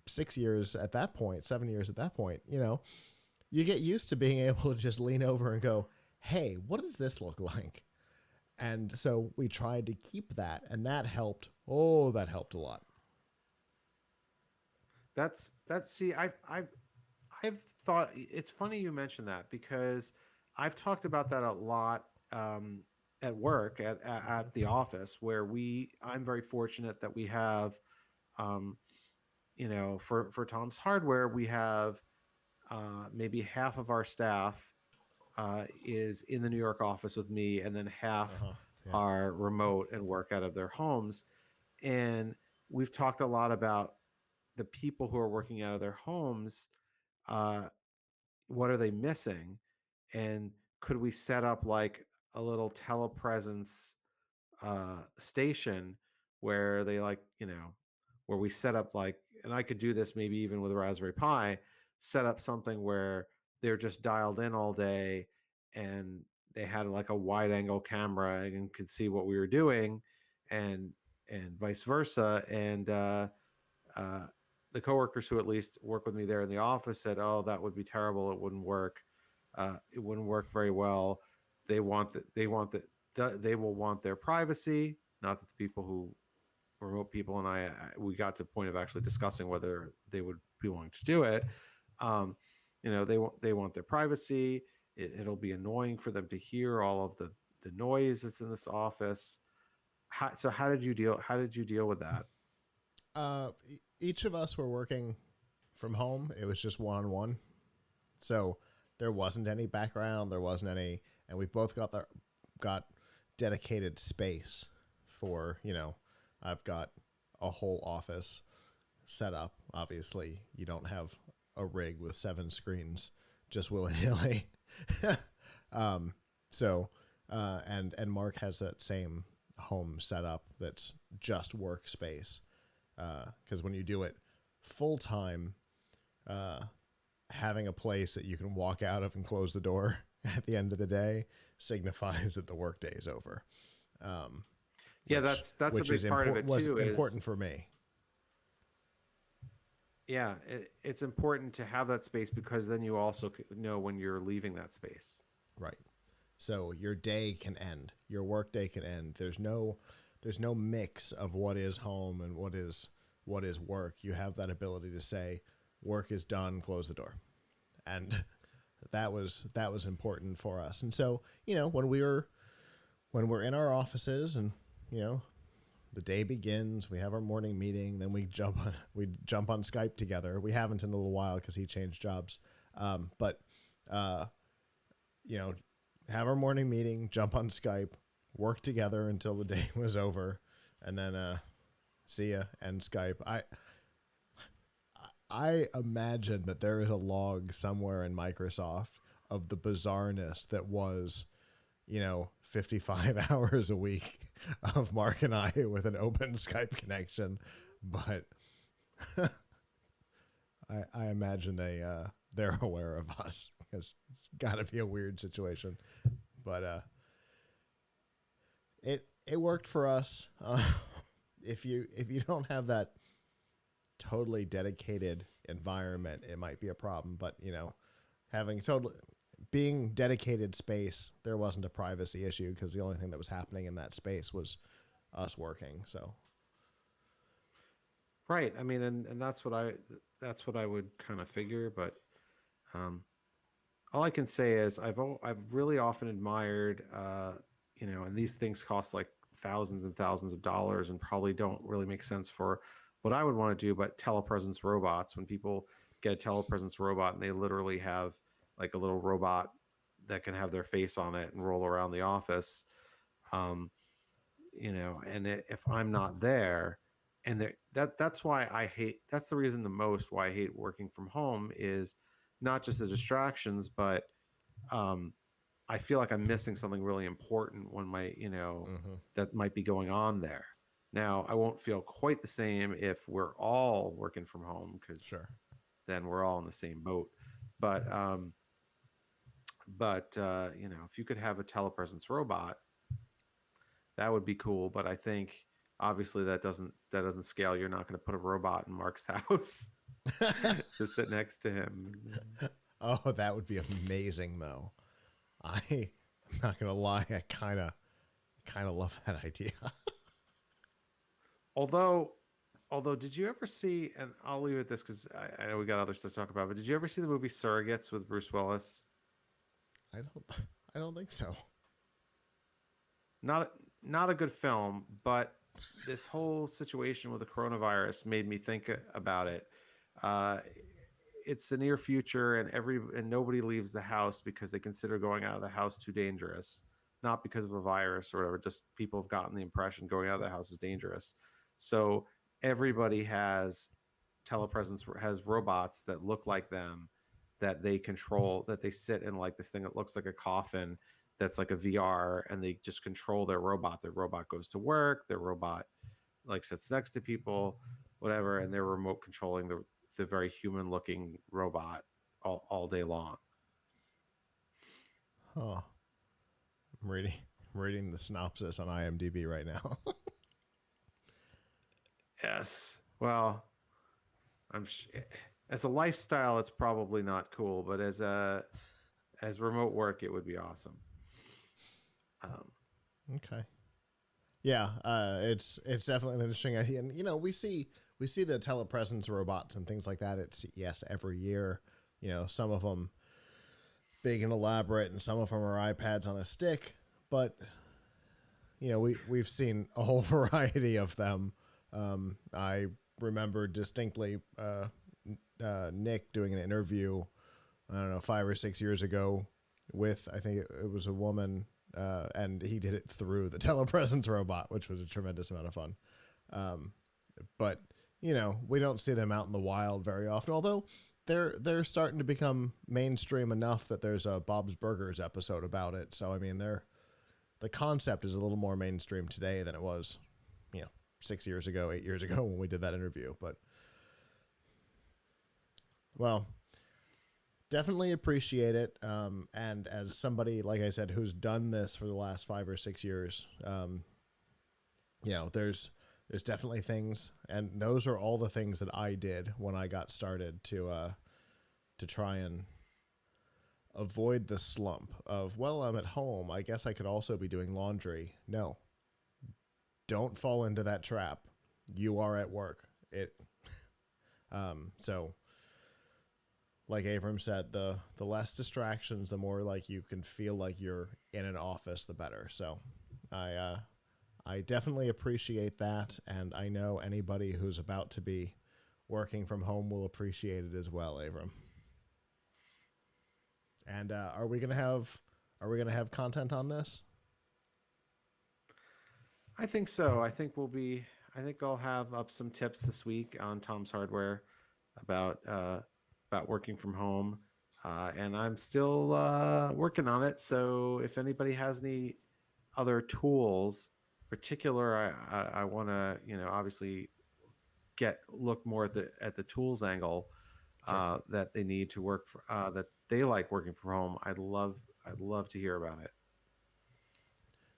6 years at that point, 7 years at that point. You get used to being able to just lean over and go, hey, what does this look like? And so we tried to keep that, and that helped. Oh, that helped a lot. That's see, I've thought it's funny you mentioned that because I've talked about that a lot, at work at the office where I'm very fortunate that we have, um, you know, for Tom's Hardware we have maybe half of our staff is in the New York office with me, and then Uh half huh. Yeah. are remote and work out of their homes. And we've talked a lot about the people who are working out of their homes. Uh, what are they missing? And could we set up like a little telepresence station where they like, you know, where we set up like, and I could do this maybe even with a Raspberry Pi, set up something where they're just dialed in all day and they had like a wide angle camera and could see what we were doing, and vice versa. And uh, the coworkers who at least work with me there in the office said, "Oh, that would be terrible. It wouldn't work. It wouldn't work very well. They will want their privacy. Not that the people who remote people and we got to the point of actually discussing whether they would be willing to do it. Um, you know, they want their privacy, It'll be annoying for them to hear all of the noise that's in this office. So how did you deal with that? Each of us were working from home. It was just one on one, so there wasn't any background. There wasn't any, and we've both got dedicated space for I've got a whole office set up. Obviously, you don't have a rig with 7 screens just willy nilly. um, so, and Mark has that same home setup that's just workspace. Because when you do it full time, uh, having a place that you can walk out of and close the door at the end of the day signifies that the workday is over. Um, Yeah, which that's a which is big part of important it was too. Is important for me. yeah, it's important to have that space because then you also know when you're leaving that space. Right. So your day can end. Your work day can end. There's no mix of what is home and what is work. You have that ability to say work is done, close the door. And that was important for us. And so, when we're in our offices and, you know, the day begins, we have our morning meeting, then we jump on Skype together. We haven't in a little while cuz he changed jobs. But uh you know, have our morning meeting, jump on Skype, work together until the day was over, and then see ya, end Skype. I imagine that there is a log somewhere in Microsoft of the bizarreness that was, 55 hours a week of Mark and I with an open Skype connection. But I imagine they're aware of us because it's got to be a weird situation. But it worked for us. If you don't have that totally dedicated environment, it might be a problem. But having totally being dedicated space, there wasn't a privacy issue because the only thing that was happening in that space was us working. So Right. I mean, and that's what I would kind of figure. But um, all I can say is I've really often admired, and these things cost like thousands and thousands of dollars and probably don't really make sense for what I would want to do. But telepresence robots, when people get a telepresence robot and they literally have like a little robot that can have their face on it and roll around the office, um, and if I'm not there, and that's why I hate. That's the reason the most why I hate working from home is not just the distractions, but um, I feel like I'm missing something really important when mm-hmm. that might be going on there. Now, I won't feel quite the same if we're all working from home because Sure. then we're all in the same boat. But if you could have a telepresence robot, that would be cool. But I think obviously that doesn't scale. You're not going to put a robot in Mark's house to sit next to him. Oh, that would be amazing though. I'm not gonna lie, I kind of love that idea. Although, did you ever see? And I'll leave it at this because I know we got other stuff to talk about. But did you ever see the movie Surrogates with Bruce Willis? I don't I don't think so. Not not a good film, but this whole situation with the coronavirus made me think about it. Uh, it's the near future, and nobody leaves the house because they consider going out of the house too dangerous, not because of a virus or whatever. Just people have gotten the impression going out of the house is dangerous. So everybody has robots that look like them that they control, that they sit in like this thing that looks like a coffin that's like a VR, and they just control their robot. Their robot goes to work, their robot like sits next to people, whatever, and they're remote controlling the very human looking robot all day long. Oh, I'm reading the synopsis on IMDb right now. Yes. Well, I'm as a lifestyle, it's probably not cool, but as remote work, it would be awesome. Um, Okay. Yeah, it's definitely an interesting idea, and we see the telepresence robots and things like that at CES every year. Some of them big and elaborate, and some of them are iPads on a stick. But we've seen a whole variety of them. I remember distinctly Nick doing an interview, I don't know, 5 or 6 years ago with, I think it was a woman, and he did it through the telepresence robot, which was a tremendous amount of fun. But we don't see them out in the wild very often, although they're starting to become mainstream enough that there's a Bob's Burgers episode about it. So I mean, the concept is a little more mainstream today than it was, 6 years ago, 8 years ago when we did that interview. But well, definitely appreciate it. And as somebody, like I said, who's done this for the last 5 or 6 years, there's definitely things, and those are all the things that I did when I got started to try and avoid the slump of, well, I'm at home, I guess I could also be doing laundry. No, don't fall into that trap. You are at work. So like Abram said, the less distractions, the more like you can feel like you're in an office, the better. So I definitely appreciate that, and I know anybody who's about to be working from home will appreciate it as well, Abram. And are we gonna have content on this? I think so. I think I'll have up some tips this week on Tom's Hardware about working from home, and I'm still working on it. So if anybody has any other tools, particular, I want to obviously look more at the tools angle Sure. that they need to work for, that they like working from home. I'd love to hear about it.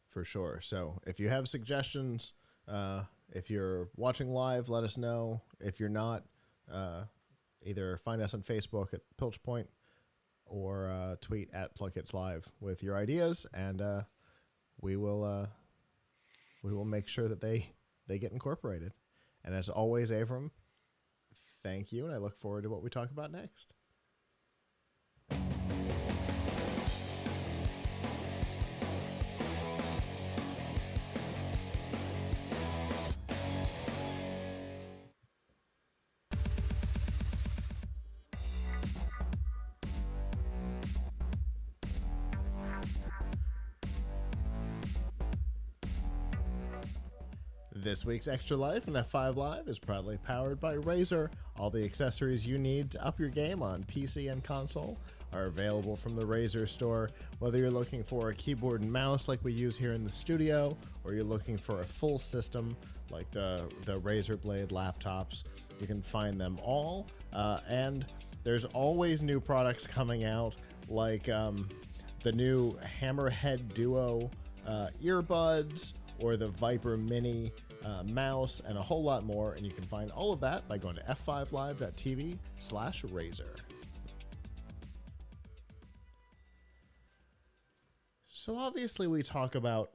For sure. So if you have suggestions, if you're watching live, let us know. If you're not, either find us on Facebook at Pilch Point or tweet at Pluckets Live with your ideas, and we will make sure that they get incorporated. And as always, Abram, thank you, and I look forward to what we talk about next. This week's Extra Life and F5 Live is proudly powered by Razer. All the accessories you need to up your game on PC and console are available from the Razer store. Whether you're looking for a keyboard and mouse like we use here in the studio, or you're looking for a full system like the Razer Blade laptops, you can find them all. And there's always new products coming out, like the new Hammerhead Duo earbuds, or the Viper Mini mouse, and a whole lot more. And you can find all of that by going to f5live.tv/Razer. So obviously we talk about,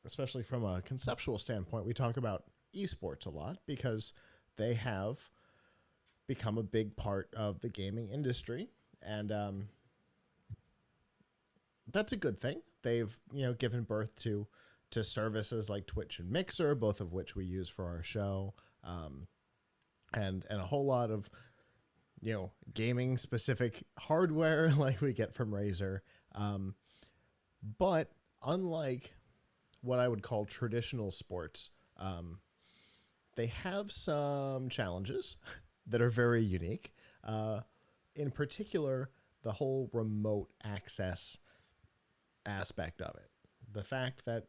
especially from a conceptual standpoint, we talk about esports a lot because they have become a big part of the gaming industry. And that's a good thing. They've, given birth to services like Twitch and Mixer, both of which we use for our show, and a whole lot of gaming specific hardware like we get from Razer. But unlike what I would call traditional sports, they have some challenges that are very unique. In particular, the whole remote access aspect of it. The fact that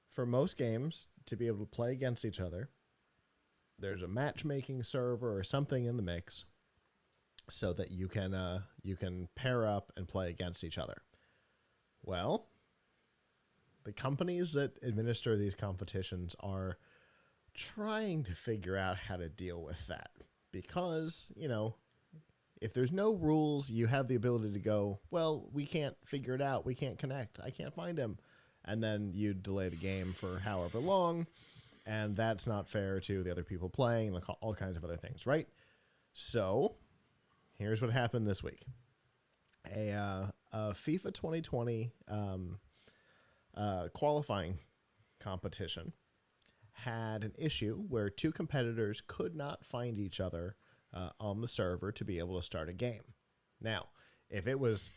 for most games to be able to play against each other, there's a matchmaking server or something in the mix so that you can pair up and play against each other. Well, the companies that administer these competitions are trying to figure out how to deal with that because, if there's no rules, you have the ability to go, well, we can't figure it out. We can't connect. I can't find him. And then you delay the game for however long, and that's not fair to the other people playing and all kinds of other things, right? So here's what happened this week. a FIFA 2020 qualifying competition had an issue where two competitors could not find each other on the server to be able to start a game. Now, if it was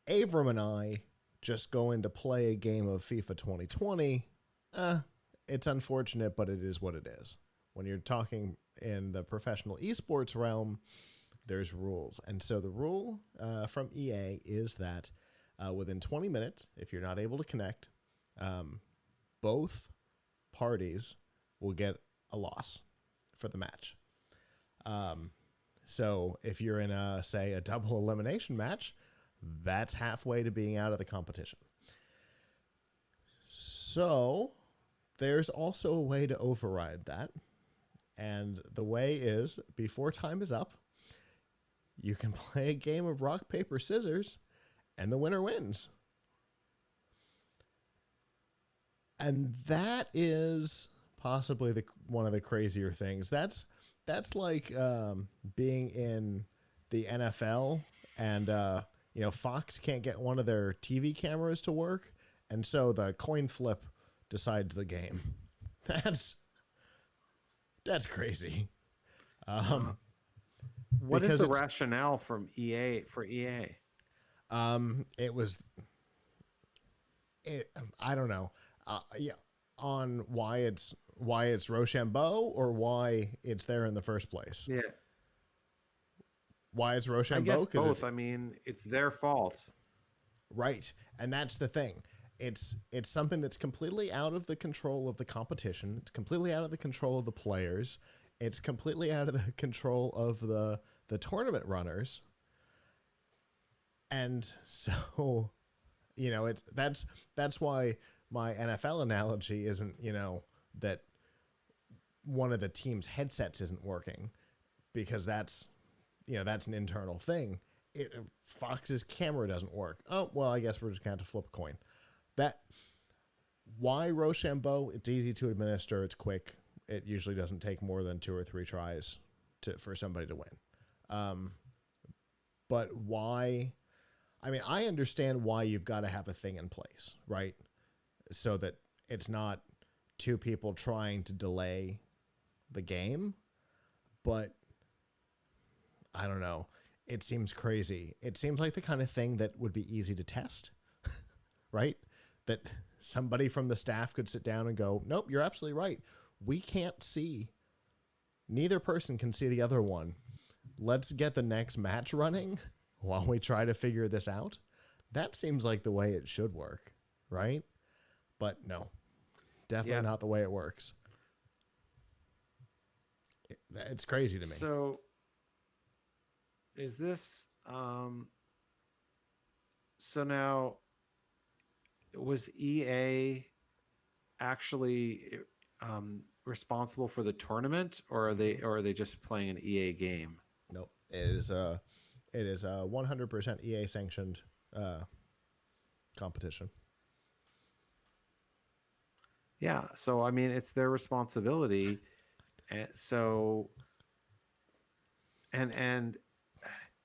Avram and I just going to play a game of FIFA 2020, it's unfortunate, but it is what it is. When you're talking in the professional esports realm, there's rules. And so the rule from EA is that within 20 minutes, if you're not able to connect, both parties will get a loss for the match. So if you're in a, say, a double elimination match, that's halfway to being out of the competition. So there's also a way to override that. And the way is before time is up, you can play a game of rock, paper, scissors, and the winner wins. And that is possibly one of the crazier things. That's like being in the NFL and Fox can't get one of their TV cameras to work, and so the coin flip decides the game. That's crazy. What is the rationale from EA for EA? It was. I don't know. Yeah, on why it's Rochambeau or why it's there in the first place. Yeah. Why it's Rochambeau? I guess both. I mean, it's their fault. Right. And that's the thing. It's something that's completely out of the control of the competition. It's completely out of the control of the players. It's completely out of the control of the tournament runners. And so, that's why my NFL analogy isn't, that one of the team's headsets isn't working, because that's an internal thing. Fox's camera doesn't work. Oh, well, I guess we're just going to have to flip a coin. Why Rochambeau? It's easy to administer. It's quick. It usually doesn't take more than 2 or 3 tries for somebody to win. But why? I mean, I understand why you've got to have a thing in place, right? So that it's not 2 people trying to delay the game. But I don't know. It seems crazy. It seems like the kind of thing that would be easy to test, right? That somebody from the staff could sit down and go, nope, you're absolutely right. We can't see. Neither person can see the other one. Let's get the next match running while we try to figure this out. That seems like the way it should work, right? But no, definitely not the way it works. It's crazy to me. So is this so now, was EA actually responsible for the tournament, or are they just playing an EA game? Nope. It is a 100% EA sanctioned competition. Yeah, so I mean, it's their responsibility. And so, and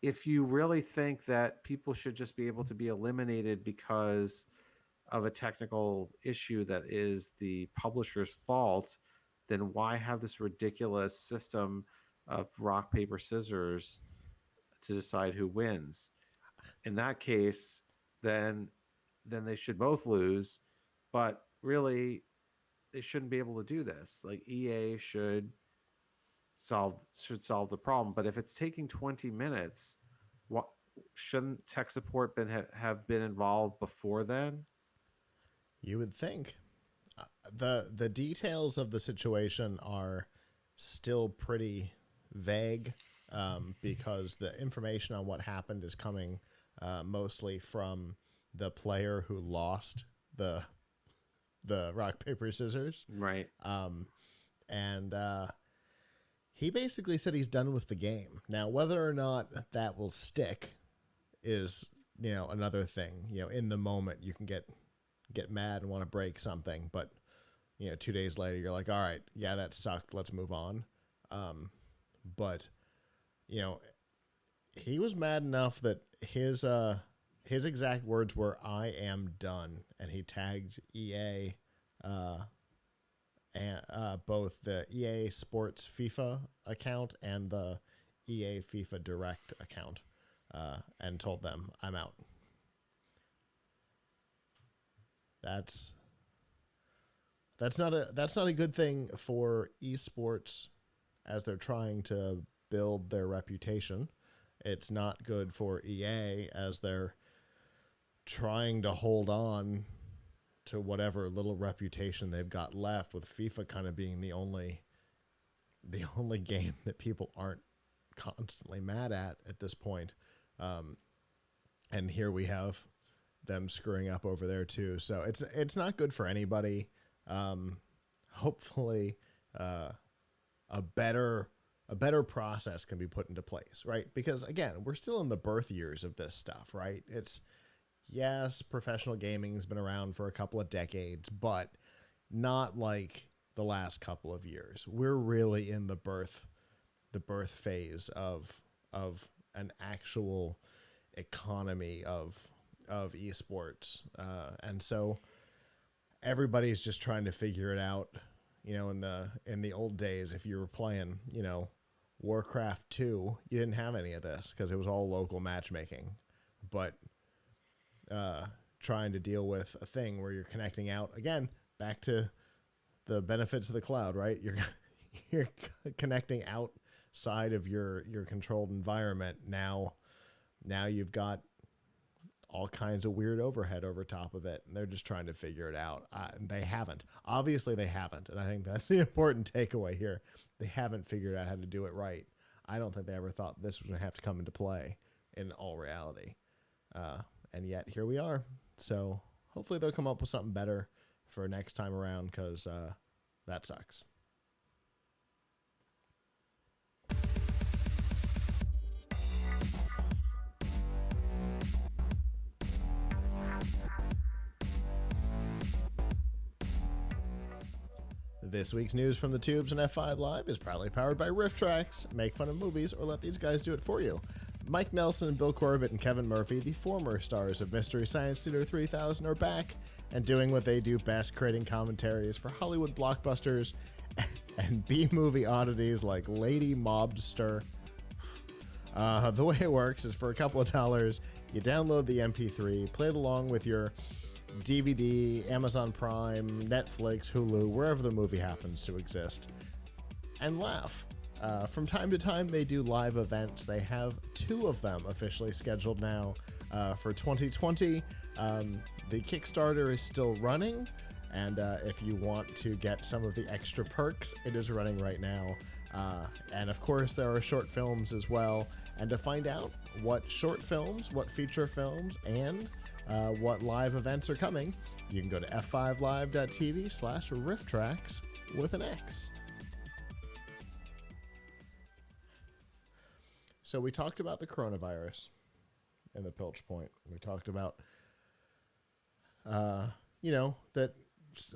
if you really think that people should just be able to be eliminated because of a technical issue that is the publisher's fault, then why have this ridiculous system of rock, paper, scissors to decide who wins? In that case, then they should both lose, but really they shouldn't be able to do this. Like, EA should solve the problem. But if it's taking 20 minutes, what shouldn't tech support have been involved before then? You would think. The details of the situation are still pretty vague, because the information on what happened is coming mostly from the player who lost the rock, paper, scissors. Right. And he basically said he's done with the game. Now, whether or not that will stick is, another thing. In the moment you can get mad and want to break something, but 2 days later you're like, all right, yeah, that sucked, let's move on. But he was mad enough that his exact words were "I am done," and he tagged EA, uh, and both the EA Sports FIFA account and the EA FIFA Direct account, and told them, "I'm out." That's that's not a good thing for esports as they're trying to build their reputation. It's not good for EA as they're trying to hold on to whatever little reputation they've got left, with FIFA kind of being the only game that people aren't constantly mad at this point. Um, and here we have them screwing up over there too. So it's not good for anybody. Hopefully, uh, a better a better process can be put into place, right? Because again, we're still in the birth years of this stuff, right? It's yes, professional gaming's been around for a couple of decades, but not like the last couple of years. We're really in the birth phase of an actual economy of esports, and so everybody's just trying to figure it out. In the old days, if you were playing, Warcraft 2, you didn't have any of this because it was all local matchmaking. But trying to deal with a thing where you're connecting out again, back to the benefits of the cloud, right? You're connecting outside of your controlled environment. Now you've got all kinds of weird overhead over top of it, and they're just trying to figure it out. They haven't. Obviously, they haven't, and I think that's the important takeaway here. They haven't figured out how to do it right. I don't think they ever thought this was going to have to come into play in all reality, and yet here we are. So hopefully they'll come up with something better for next time around, because that sucks. This week's news from the tubes and F5 Live is proudly powered by Riff Tracks. Make fun of movies or let these guys do it for you. Mike Nelson, Bill Corbett, and Kevin Murphy, the former stars of Mystery Science Theater 3000, are back and doing what they do best, creating commentaries for Hollywood blockbusters and B-movie oddities like Lady Mobster. The way it works is for a couple of dollars, you download the MP3, play it along with your DVD, Amazon Prime, Netflix, Hulu, wherever the movie happens to exist, and laugh. From time to time, they do live events. They have 2 of them officially scheduled now for 2020. The Kickstarter is still running, and if you want to get some of the extra perks, it is running right now. And of course, there are short films as well. And to find out what short films, what feature films, and what live events are coming, you can go to f5live.tv/rifftracks with an X. So we talked about the coronavirus in the Pilch Point. We talked about, that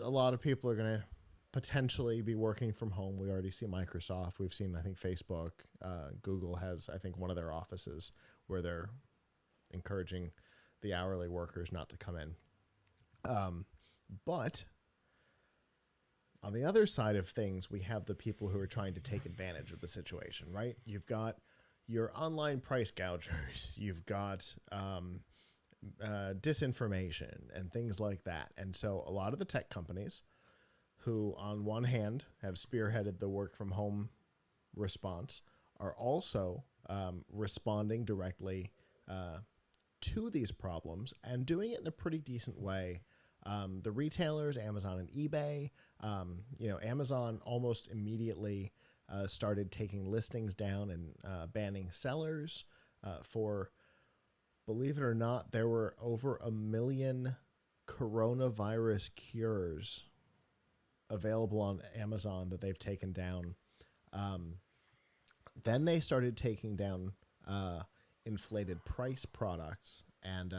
a lot of people are going to potentially be working from home. We already see Microsoft. We've seen, I think, Facebook. Google has, I think, one of their offices where they're encouraging the hourly workers not to come in. But on the other side of things, we have the people who are trying to take advantage of the situation, right? You've got your online price gougers. You've got disinformation and things like that. And so a lot of the tech companies who, on one hand, have spearheaded the work from home response are also responding directly to these problems and doing it in a pretty decent way. The retailers, Amazon and eBay, Amazon almost immediately started taking listings down and banning sellers for, believe it or not, there were over 1 million coronavirus cures available on Amazon that they've taken down. Then they started taking down inflated price products and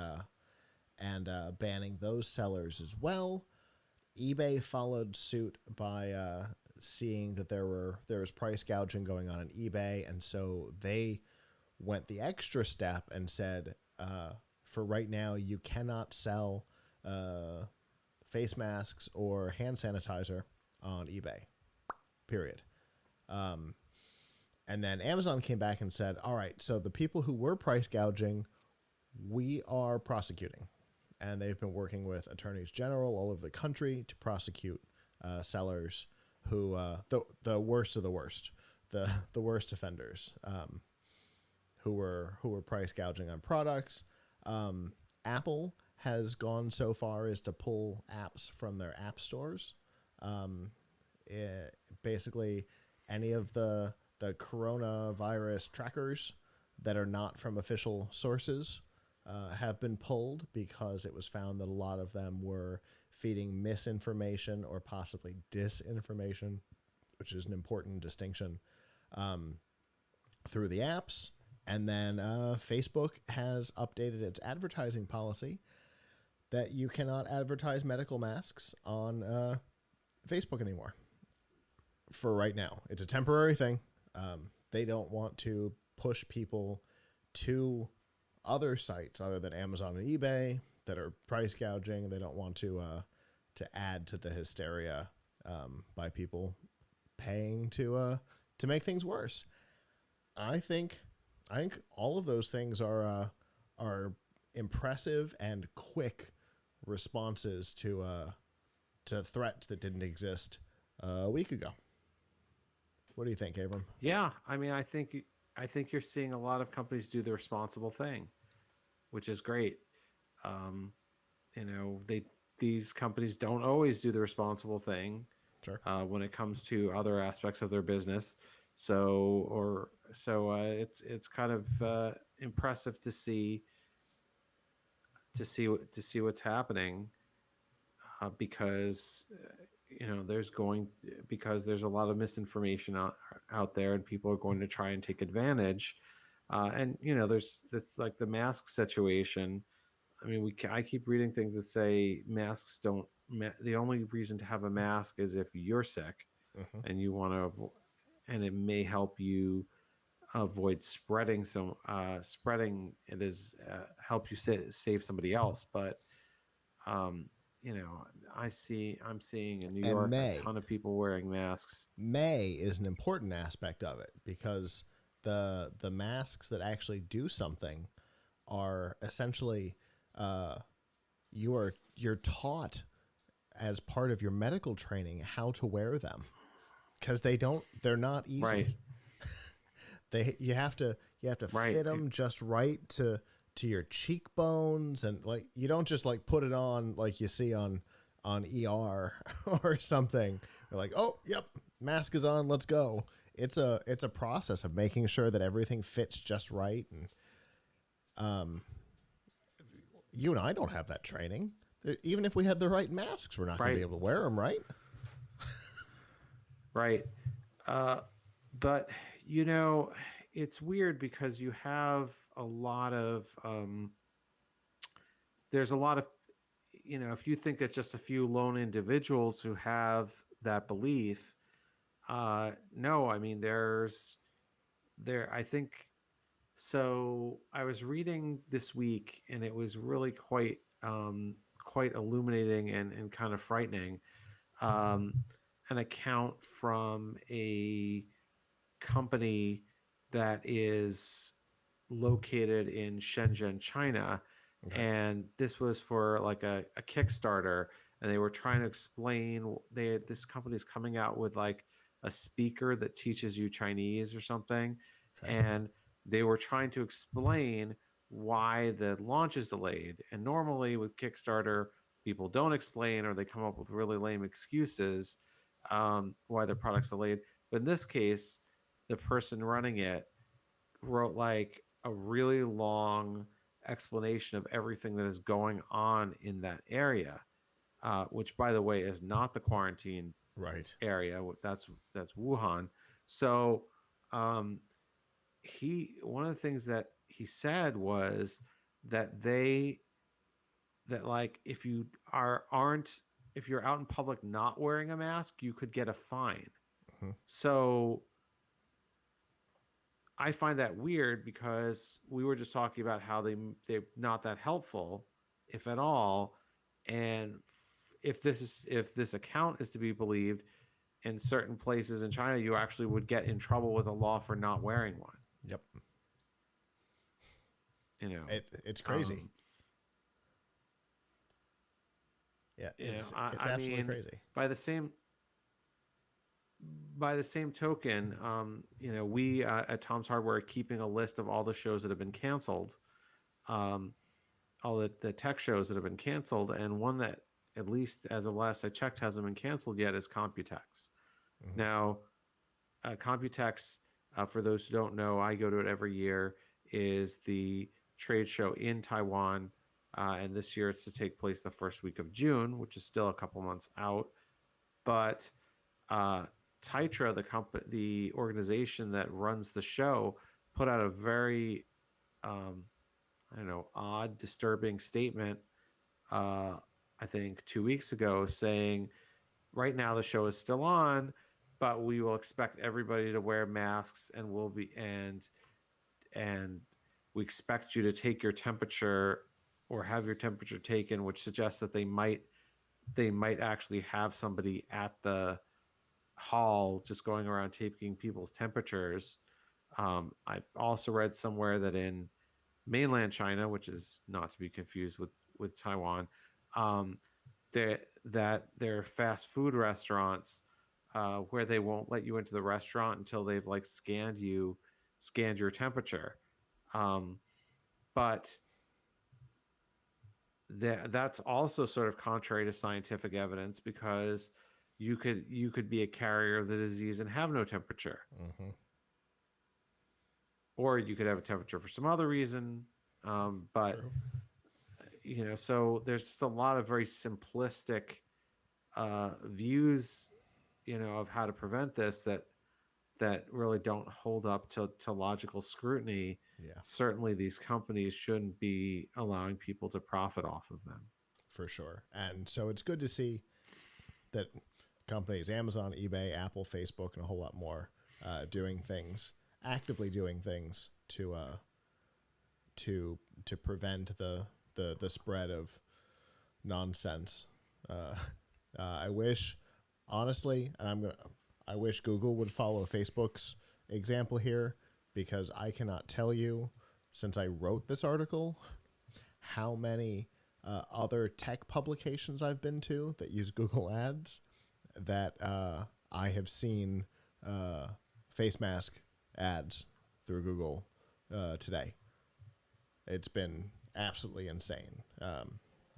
banning those sellers as well. eBay followed suit by seeing that there was price gouging going on eBay, and so they went the extra step and said, uh, for right now, you cannot sell uh, face masks or hand sanitizer on eBay. Period. Um, and then Amazon came back and said, "All right, so the people who were price gouging, we are prosecuting." And they've been working with attorneys general all over the country to prosecute sellers who the worst of the worst, the worst offenders, who were price gouging on products. Apple has gone so far as to pull apps from their app stores. Um, Basically, any of the coronavirus trackers that are not from official sources have been pulled because it was found that a lot of them were feeding misinformation or possibly disinformation, which is an important distinction, um, through the apps. And then Facebook has updated its advertising policy that you cannot advertise medical masks on Facebook anymore for right now. It's a temporary thing. They don't want to push people to other sites other than Amazon and eBay that are price gouging. They don't want to add to the hysteria by people paying to make things worse. I think I think all of those things are impressive and quick responses to threats that didn't exist a week ago. What do you think, Abram? Yeah, I mean, I think you're seeing a lot of companies do the responsible thing, which is great. Um, you know, these companies don't always do the responsible thing Sure. when it comes to other aspects of their business. It's kind of impressive to see what's happening because you know because there's a lot of misinformation out there and people are going to try and take advantage and you know there's this like the mask situation. I mean I keep reading things that say masks don't the only reason to have a mask is if you're sick Mm-hmm. and you want to and it may help you avoid spreading it is help you save somebody else, but um, you know, I'm seeing in New And York a ton of people wearing masks. May is an important aspect of it because the masks that actually do something are essentially uh, you're taught as part of your medical training how to wear them because they're not Right, easy. They you have to right, fit them just right to your cheekbones, and like you don't just like put it on like you see on ER or something. You're like, oh, yep, mask is on, let's go. It's a process of making sure that everything fits just right, and um, you and I don't have that training. Even if we had the right masks, we're not going to be right, able to wear them, right? right. Uh, but you know, it's weird because you have a lot of there's a lot of you know if you think that just a few lone individuals who have that belief, no, I mean I think so. I was reading this week, and it was really quite illuminating and kind of frightening. Um, an account from a company that is located in Shenzhen, China. Okay. And this was for like a Kickstarter. And they were trying to explain this company is coming out with like a speaker that teaches you Chinese or something. Okay. And they were trying to explain why the launch is delayed. And normally with Kickstarter, people don't explain or they come up with really lame excuses why their product's delayed. But in this case, the person running it wrote like a really long explanation of everything that is going on in that area, which, by the way, is not the quarantine Right. area. That's Wuhan. So um, he one of the things that he said was that like if you aren't if you're out in public not wearing a mask, you could get a fine. Mm-hmm. So I find that weird because we were just talking about how they're not that helpful, if at all. And if this account is to be believed, in certain places in China, you actually would get in trouble with a law for not wearing one. Yep. You know, It's crazy. um, Yeah, you know, it's I absolutely mean, crazy. by the same by the same token, we at Tom's Hardware are keeping a list of all the shows that have been canceled, um, all the tech shows that have been canceled, and one that, at least as of last I checked, hasn't been canceled yet is Computex. Hmm. Now, Computex, for those who don't know, I go to it every year, is the trade show in Taiwan. And this year it's to take place the first week of June, which is still a couple months out. But uh, Titra, the organization that runs the show, put out a very, um, I don't know, odd, disturbing statement, uh, I think 2 weeks ago, saying right now the show is still on, but we will expect everybody to wear masks, and and we expect you to take your temperature or have your temperature taken, which suggests that they might actually have somebody at the hall just going around taking people's temperatures. I've also read somewhere that in mainland China, which is not to be confused with Taiwan, um, that there are fast food restaurants where they won't let you into the restaurant until they've like scanned your temperature. Um, but that's also sort of contrary to scientific evidence, because you could be a carrier of the disease and have no temperature, Hmm. or you could have a temperature for some other reason. But True. so there's just a lot of very simplistic views, of how to prevent this, that really don't hold up to logical scrutiny. Yeah, Certainly, these companies shouldn't be allowing people to profit off of them. for sure. And so it's good to see that companies, Amazon, eBay, Apple, Facebook, and a whole lot more, doing things, actively doing things to to prevent the spread of nonsense. Uh, I wish, honestly, and I wish Google would follow Facebook's example here, because I cannot tell you, since I wrote this article, how many other tech publications I've been to that use Google Ads that I have seen uh, face mask ads through Google today. It's been absolutely insane,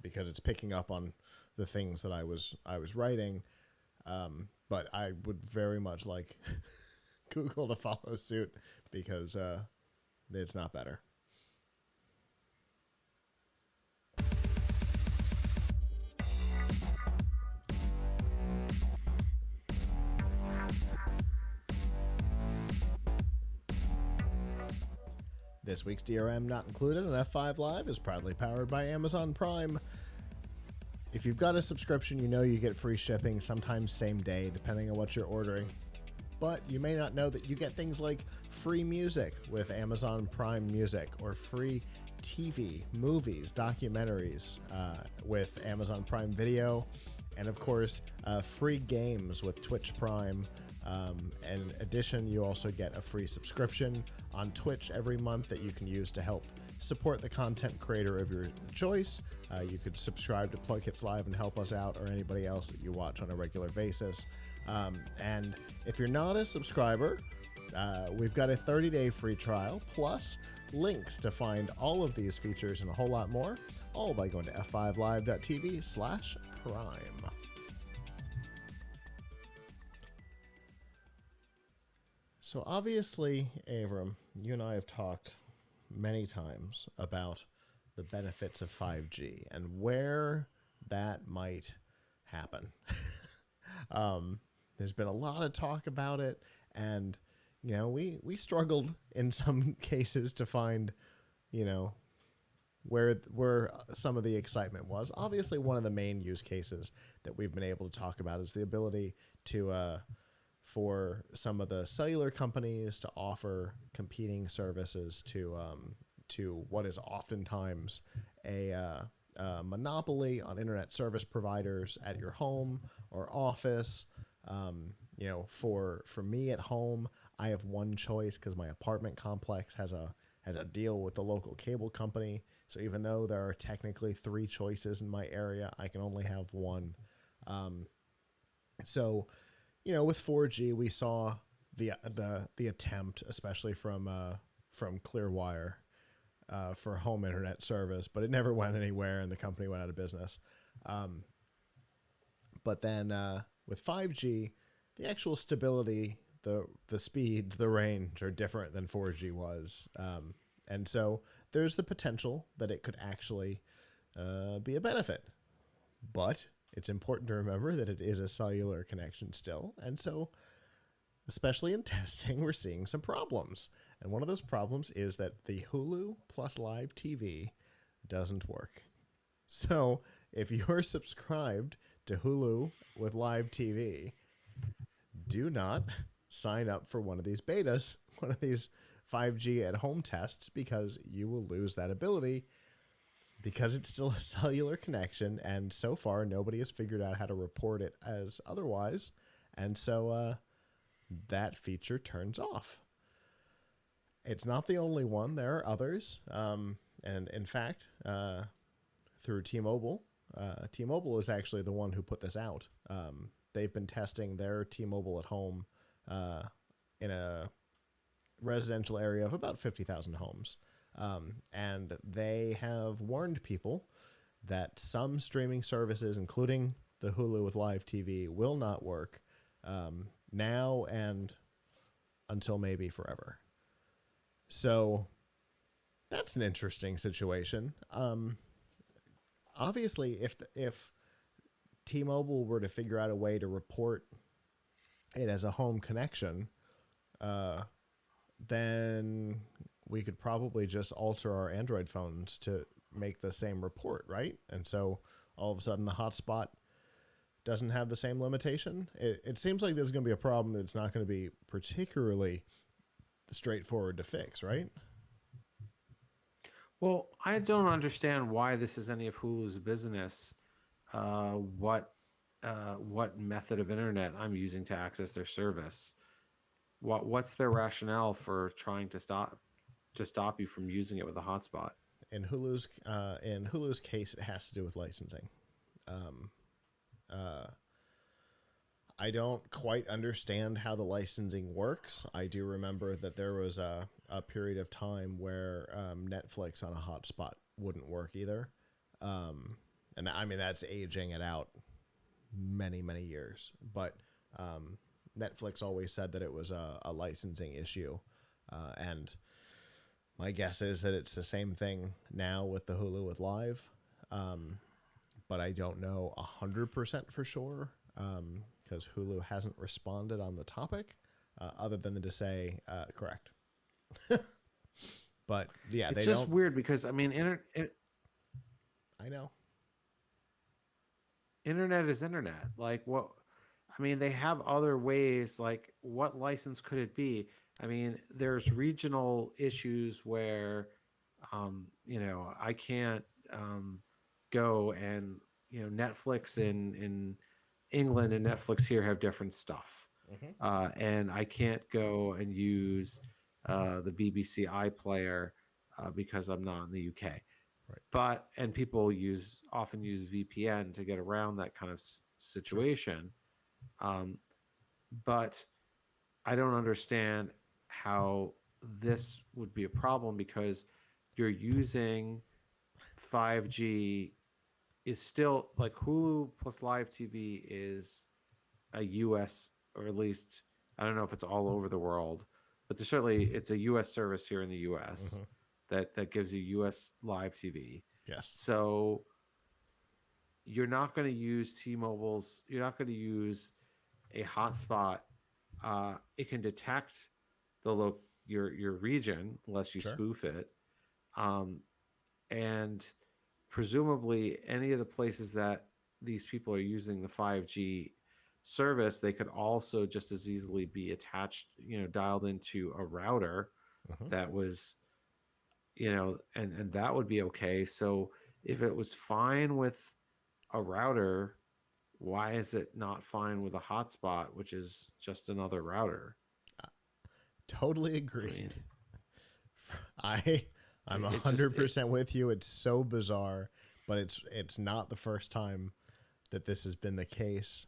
because it's picking up on the things that I was writing. But I would very much like Google to follow suit, because it's not better. This week's DRM Not Included on F5 Live is proudly powered by Amazon Prime. If you've got a subscription, you know you get free shipping, sometimes same day, depending on what you're ordering. But you may not know that you get things like free music with Amazon Prime Music, or free TV, movies, documentaries with Amazon Prime Video, and of course, free games with Twitch Prime. In addition, you also get a free subscription on Twitch every month that you can use to help support the content creator of your choice. You could subscribe to Plug Hits Live and help us out, or anybody else that you watch on a regular basis. And if you're not a subscriber, we've got a 30-day free trial, plus links to find all of these features and a whole lot more, all by going to f5live.tv/prime. So obviously, Avram, you and I have talked many times about the benefits of 5G and where that might happen. There's been a lot of talk about it, and we struggled in some cases to find, you know, where some of the excitement was. Obviously, one of the main use cases that we've been able to talk about is the ability to for some of the cellular companies to offer competing services to what is oftentimes a monopoly on internet service providers at your home or office. For me at home, I have one choice because my apartment complex has a deal with the local cable company. So even though there are technically three choices in my area, I can only have one. Um, so with 4G, we saw the attempt, especially from Clearwire, for home internet service, but it never went anywhere, and the company went out of business. Um, but then with 5G, the actual stability, the speeds, the range are different than 4G was, and so there's the potential that it could actually be a benefit. But it's important to remember that it is a cellular connection still, and so especially in testing, we're seeing some problems. And one of those problems is that the Hulu plus live TV doesn't work. So if you're subscribed to Hulu with live TV, do not sign up for one of these betas, one of these 5G at home tests, because you will lose that ability because it's still a cellular connection. And so far, nobody has figured out how to report it as otherwise. And so that feature turns off. It's not the only one. There are others. And in fact, through T-Mobile, T-Mobile is actually the one who put this out. They've been testing their T-Mobile at home in a residential area of about 50,000 homes. And they have warned people that some streaming services, including the Hulu with live TV, will not work now and until maybe forever. So that's an interesting situation. Obviously, if T-Mobile were to figure out a way to report it as a home connection, uh, then we could probably just alter our Android phones to make the same report, right? And so all of a sudden the hotspot doesn't have the same limitation. It seems like there's going to be a problem that's not going to be particularly straightforward to fix, right? Well, I don't understand why this is any of Hulu's business. Uh, what what method of internet I'm using to access their service? What's their rationale for trying to stop you from using it with a hotspot? In Hulu's case, it has to do with licensing. Um, uh, I don't quite understand how the licensing works. I do remember that there was a period of time where Netflix on a hotspot wouldn't work either. And I mean, that's aging it out many, many years. But Netflix always said that it was a licensing issue. And my guess is that it's the same thing now with the Hulu with Live. Um, but I don't know 100% for sure because Hulu hasn't responded on the topic other than to say correct. But yeah, It's they just don't. weird because I mean, I know. internet is internet. Like what? I mean, they have other ways. Like, what license could it be? I mean, there's regional issues where, I can't go and Netflix in England and Netflix here have different stuff, Mm-hmm. and I can't go and use the BBC iPlayer because I'm not in the UK. Right. But and people often use VPN to get around that kind of Sure. situation. Um, but I don't understand how this would be a problem because you're using 5G is still like Hulu plus live TV is a US, or at least I don't know if it's all over the world, but there's certainly it's a US service here in the US Mm-hmm. that gives you US live TV. Yes. So you're not going to use a hotspot. It can detect your region unless you Sure. spoof it, um, and presumably any of the places that these people are using the 5G service, they could also just as easily be attached, dialed into a router Hmm. that was, and that would be okay. So if it was fine with a router, why is it not fine with a hotspot, which is just another router? Totally I mean, agreed. I I'm a it just hundred it percent with you. It's so bizarre, but it's not the first time that this has been the case.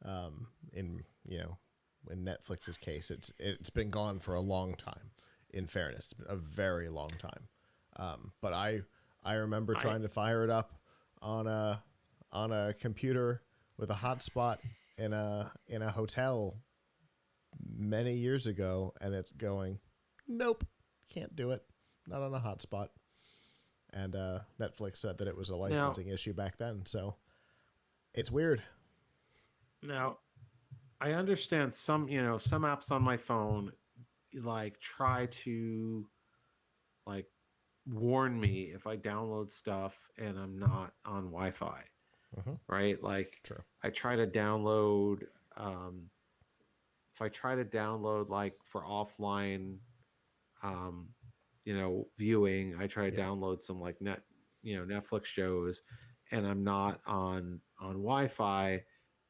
In in Netflix's case, it's been gone for a long time. In fairness, a very long time. But I remember I trying to fire it up on a computer with a hotspot in a hotel many years ago, and it's going, nope, can't do it, not on a hotspot. And Netflix said that it was a now licensing issue back then, so it's weird. now I understand some apps on my phone like try to like warn me if I download stuff and I'm not on Wi-Fi, Mm-hmm. right? Like True. I try to download um if I try to download like for offline um viewing, I try to Yeah. download some like Netflix shows and I'm not on Wi-Fi.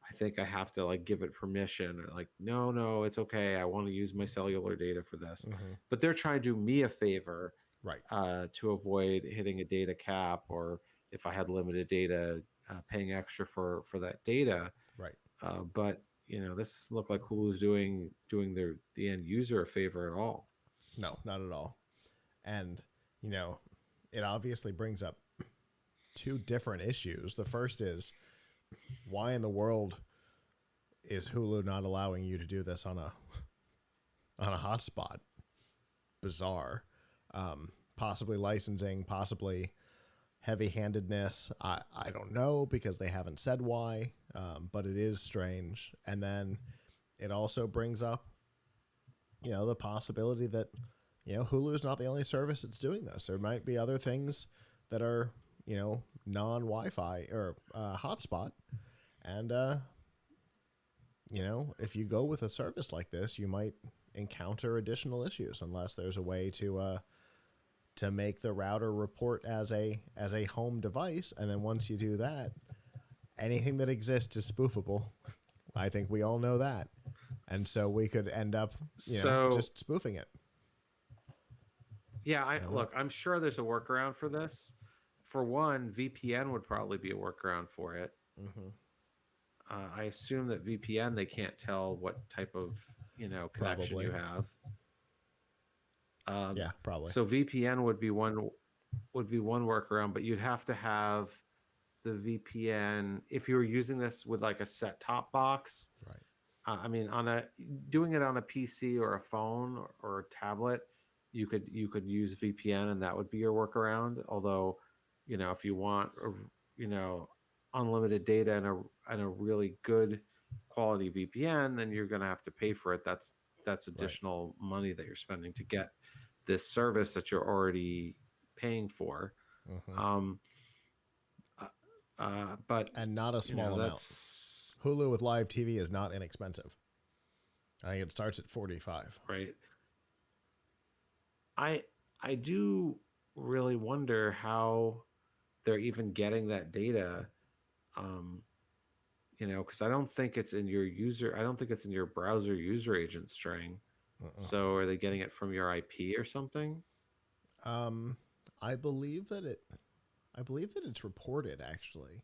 I think I have to like give it permission or like no, it's okay. I want to use my cellular data for this. Mm-hmm. But they're trying to do me a favor Right. to avoid hitting a data cap, or if I had limited data, paying extra for that data. Right. But this doesn't look like Hulu's doing the end user a favor at all. No, not at all. And you know, it obviously brings up two different issues. The first is, why in the world is Hulu not allowing you to do this on a hotspot? Bizarre. Possibly licensing, possibly heavy-handedness. I don't know because they haven't said why, but it is strange. And then it also brings up, the possibility that Hulu is not the only service that's doing this. There might be other things that are non-Wi-Fi or hotspot, and if you go with a service like this, you might encounter additional issues unless there's a way to make the router report as a home device, and then once you do that, anything that exists is spoofable. I think we all know that, and so we could end up So just spoofing it. yeah, I don't know. look, I'm sure there's a workaround for this. For one, VPN would probably be a workaround for it. Mm-hmm. I assume that VPN they can't tell what type of connection Probably. you have. Yeah, probably. So VPN would be one workaround, but you'd have to have the VPN if you were using this with like a set top box. Right. I mean, doing it on a PC or a phone or a tablet, you could use VPN and that would be your workaround. Although, if you want, you know, unlimited data and a really good quality VPN, then you're going to have to pay for it. That's Right. additional money that you're spending to get this service that you're already paying for. Mm-hmm. Um, but And not a small amount. that's Hulu with live TV is not inexpensive. I think it starts at 45. right. I I do really wonder how they're even getting that data. Um, because I don't think it's in your user. I don't think it's in your browser user agent string. Uh-uh. So are they getting it from your IP or something? Um, I believe that it. I believe that it's reported actually,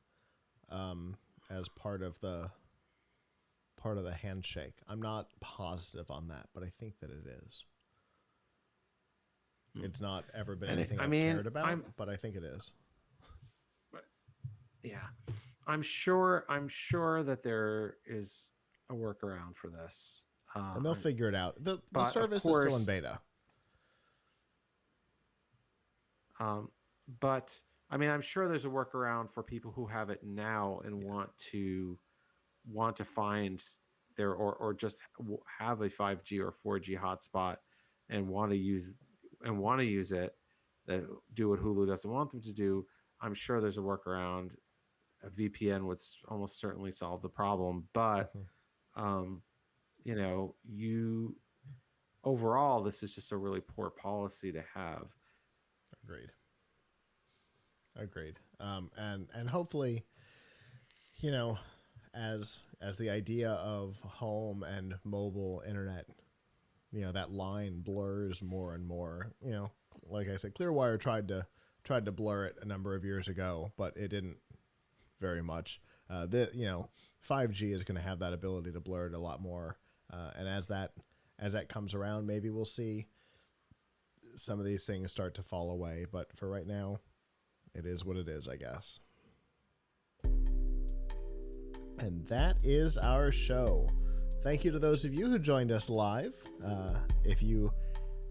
as part of the handshake. I'm not positive on that, but I think that it is. Hmm. It's not ever been And anything I I've mean, cared about, but I think it is. yeah, I'm sure that there is a workaround for this. And they'll figure it out. The But of service is still in course, beta. Um, but I mean, I'm sure there's a workaround for people who have it now and Yeah. want to find their or just have a 5G or 4G hotspot and want to use it that do what Hulu doesn't want them to do. I'm sure there's a workaround a VPN would almost certainly solve the problem. But Hmm. um, you know, you overall, this is just a really poor policy to have. Agreed. Agreed. And hopefully, you know, as the idea of home and mobile internet, that line blurs more and more. Like I said, Clearwire tried to blur it a number of years ago, but it didn't very much. 5G is going to have that ability to blur it a lot more, and as that comes around, maybe we'll see some of these things start to fall away. But for right now, it is what it is, I guess. And that is our show. Thank you to those of you who joined us live. If you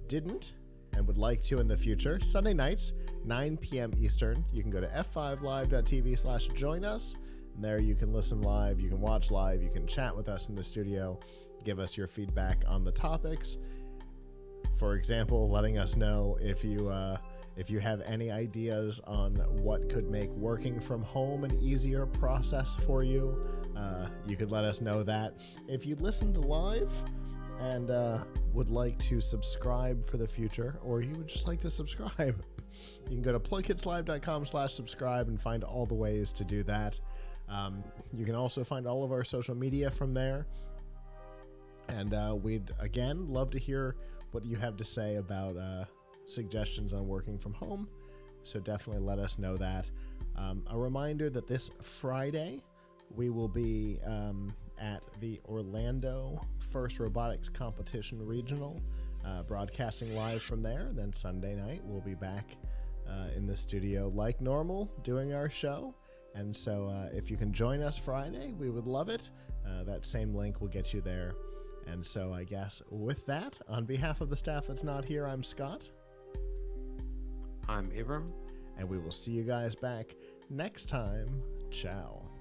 didn't and would like to in the future, Sunday nights, 9 p.m. Eastern, you can go to f5live.tv/join us. And there you can listen live, you can watch live, you can chat with us in the studio, give us your feedback on the topics. For example, letting us know if you have any ideas on what could make working from home an easier process for you. You could let us know that. If you listened live and would like to subscribe for the future, or you would just like to subscribe, you can go to plugkitslive.com/subscribe and find all the ways to do that. You can also find all of our social media from there. And we'd, again, love to hear what you have to say about suggestions on working from home. So definitely let us know that. A reminder that this Friday, we will be at the Orlando First Robotics Competition Regional, broadcasting live from there. Then Sunday night, we'll be back in the studio like normal, doing our show. And so if you can join us Friday, we would love it. That same link will get you there. And so I guess with that, on behalf of the staff that's not here, I'm Scott. I'm Abram. And we will see you guys back next time. Ciao.